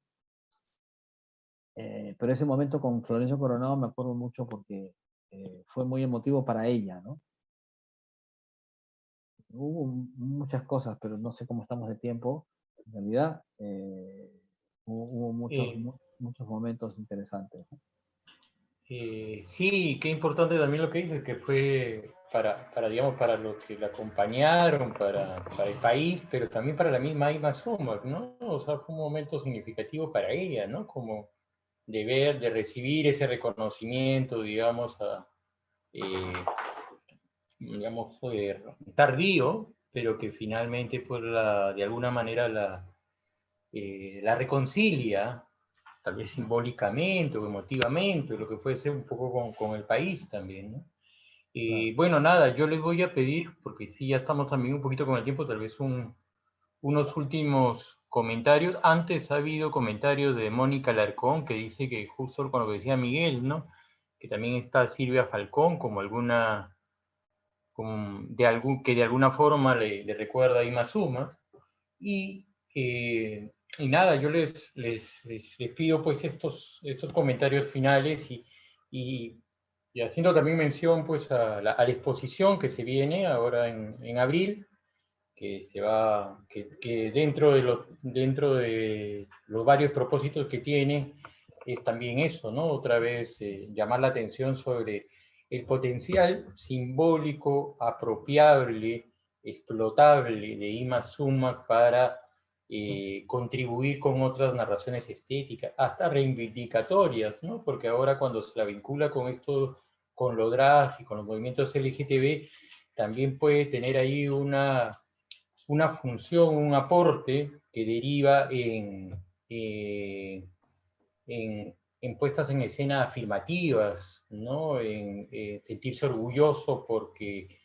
pero ese momento con Florencio Coronado me acuerdo mucho porque fue muy emotivo para ella, ¿no? Hubo muchas cosas, pero no sé cómo estamos de tiempo. En realidad, hubo Eh, muchos momentos interesantes. sí, qué importante también lo que dices, que fue digamos, para los que la acompañaron, para el país, pero también para la misma Ima Sumac, ¿no? O sea, fue un momento significativo para ella, ¿no? Como de recibir ese reconocimiento, digamos, eh, digamos, fue tardío, pero que finalmente de alguna manera la reconcilia tal vez simbólicamente o emotivamente, lo que puede ser un poco con el país también, ¿no? Y bueno, nada, yo les voy a pedir, porque sí, ya estamos también un poquito con el tiempo, tal vez unos últimos comentarios. Antes ha habido comentarios de Mónica Larcón, que dice que justo con lo que decía Miguel, ¿no? Que también está Silvia Falcón como alguna, que de alguna forma le recuerda a Imazuma. Y, y nada, yo les pido pues estos comentarios finales y haciendo también mención pues a la exposición que se viene ahora en abril, que se va, que dentro de los varios propósitos que tiene es también eso, ¿no? Otra vez llamar la atención sobre el potencial simbólico, apropiable, explotable de Ima Sumac para contribuir con otras narraciones estéticas, hasta reivindicatorias, ¿no? Porque ahora cuando se la vincula con esto, con lo drag y con los movimientos LGTB, también puede tener ahí una función, un aporte que deriva en puestas en escena afirmativas, ¿no? En sentirse orgulloso porque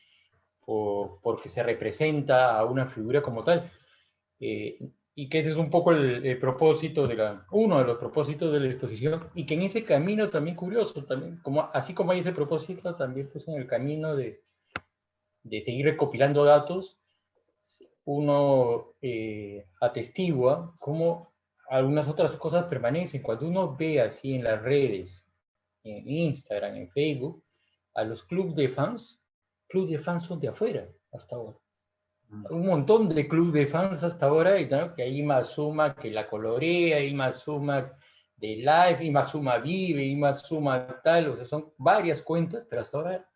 se representa a una figura como tal. Y que ese es un poco el propósito uno de los propósitos de la exposición, y que en ese camino también curioso, también, así como hay ese propósito, también pues en el camino de seguir recopilando datos, uno atestigua cómo algunas otras cosas permanecen. Cuando uno ve así en las redes, en Instagram, en Facebook, a los clubes de fans son de afuera hasta ahora. Un montón de clubes de fans hasta ahora, ¿no? Que hay Imazuma que la colorea, Imazuma de live, Imazuma vive, Imazuma tal, o sea, son varias cuentas, pero hasta ahora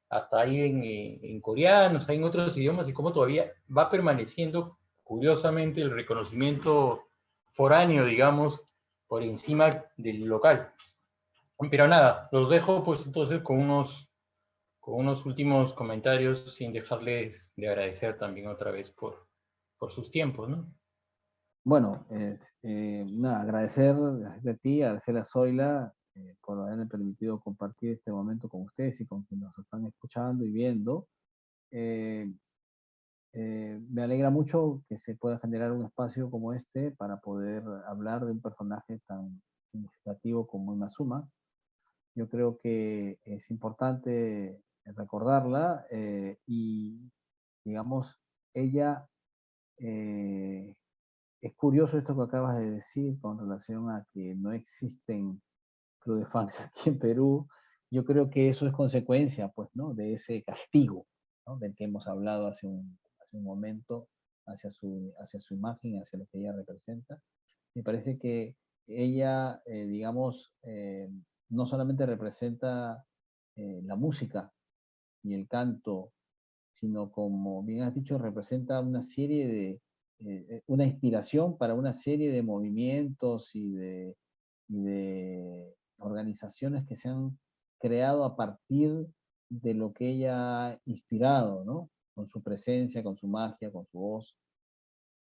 hasta ahí en coreanos, hay en otros idiomas, y cómo todavía va permaneciendo, curiosamente, el reconocimiento foráneo, digamos, por encima del local. Pero nada, los dejo pues entonces con unos últimos comentarios, sin dejarles de agradecer también otra vez por sus tiempos, ¿no? Bueno, nada, agradecer a ti, agradecer a Zoila por haberme permitido compartir este momento con ustedes y con quienes nos están escuchando y viendo. Me alegra mucho que se pueda generar un espacio como este para poder hablar de un personaje tan significativo como Inazuma. Yo creo que es importante recordarla y, digamos, ella, es curioso esto que acabas de decir con relación a que no existen club de fans aquí en Perú. Yo creo que eso es consecuencia, pues, ¿no? De ese castigo, ¿no? Del que hemos hablado hace un momento, hacia su imagen, hacia lo que ella representa. Me parece que ella, digamos, no solamente representa la música y el canto, sino como bien has dicho, representa una serie una inspiración para una serie de movimientos y de organizaciones que se han creado a partir de lo que ella ha inspirado, ¿no? Con su presencia, con su magia, con su voz.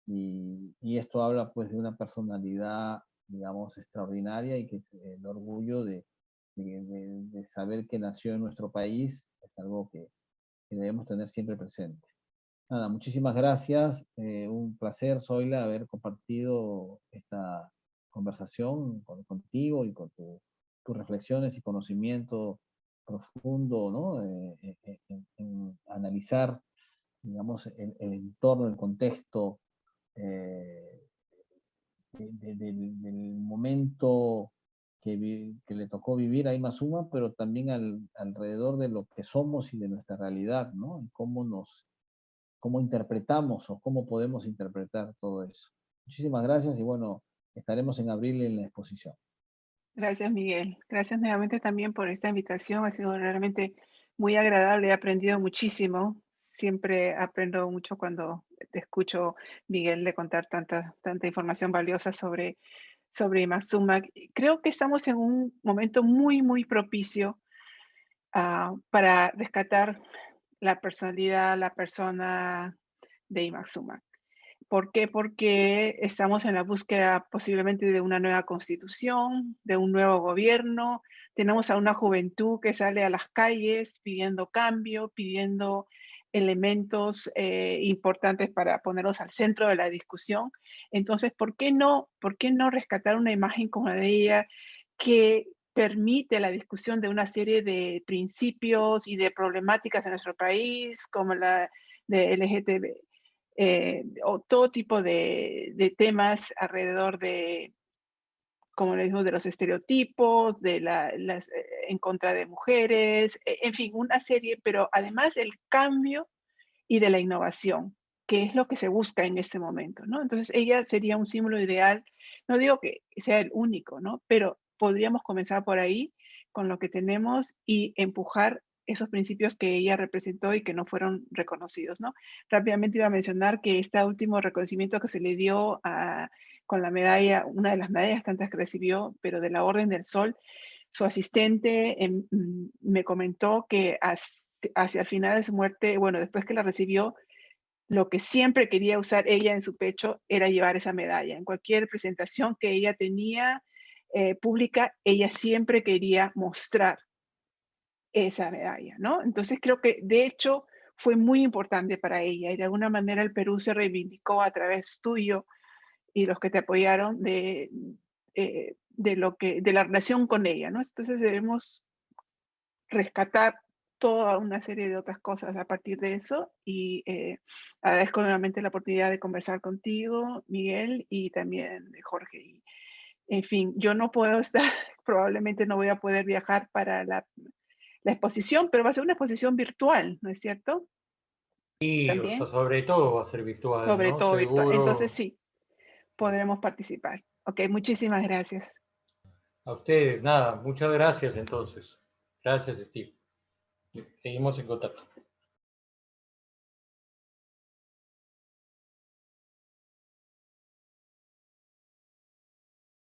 Y esto habla pues de una personalidad, digamos, extraordinaria y que es el orgullo de saber que nació en nuestro país, es algo que debemos tener siempre presente. Nada, muchísimas gracias. Un placer, Zoila, haber compartido esta conversación contigo y con tus reflexiones y conocimiento profundo, ¿no? En analizar, digamos, el entorno, el contexto eh, del momento que le tocó vivir a Imazuma, pero también alrededor de lo que somos y de nuestra realidad, ¿no? Y cómo interpretamos o cómo podemos interpretar todo eso. Muchísimas gracias y bueno, estaremos en abril en la exposición. Gracias, Miguel. Gracias nuevamente también por esta invitación. Ha sido realmente muy agradable. He aprendido muchísimo. Siempre aprendo mucho cuando te escucho, Miguel, de contar tanta información valiosa sobre Imazuma. Creo que estamos en un momento muy, muy propicio para rescatar la personalidad, la persona de Imazuma. ¿Por qué? Porque estamos en la búsqueda posiblemente de una nueva constitución, de un nuevo gobierno. Tenemos a una juventud que sale a las calles pidiendo cambio, pidiendo elementos importantes para ponerlos al centro de la discusión. Entonces, ¿por qué no rescatar una imagen como la de ella que permite la discusión de una serie de principios y de problemáticas en nuestro país, como la de LGTB, o todo tipo de temas alrededor de, como le dijimos, de los estereotipos, de en contra de mujeres, en fin, una serie, pero además el cambio y de la innovación, que es lo que se busca en este momento, ¿no? Entonces ella sería un símbolo ideal, no digo que sea el único, ¿no? Pero podríamos comenzar por ahí, con lo que tenemos, y empujar esos principios que ella representó y que no fueron reconocidos, ¿no? Rápidamente iba a mencionar que este último reconocimiento que se le dio con la medalla, una de las medallas tantas que recibió, pero de la Orden del Sol, su asistente me comentó que hacia el final de su muerte, bueno, después que la recibió, lo que siempre quería usar ella en su pecho era llevar esa medalla. En cualquier presentación que ella tenía pública, ella siempre quería mostrar esa medalla, ¿no? Entonces creo que de hecho fue muy importante para ella y de alguna manera el Perú se reivindicó a través tuyo y los que te apoyaron de la relación con ella, ¿no? Entonces debemos rescatar toda una serie de otras cosas a partir de eso y agradezco nuevamente la oportunidad de conversar contigo, Miguel, y también de Jorge. Y, en fin, yo no puedo estar, probablemente no voy a poder viajar para la exposición, pero va a ser una exposición virtual, ¿no es cierto? Y, o sea, También, sobre todo va a ser virtual, sobre ¿no? todo virtual. Entonces Seguro. sí, podremos participar. Ok, muchísimas gracias. A ustedes, nada, muchas gracias entonces. Gracias, Steve. Seguimos en contacto.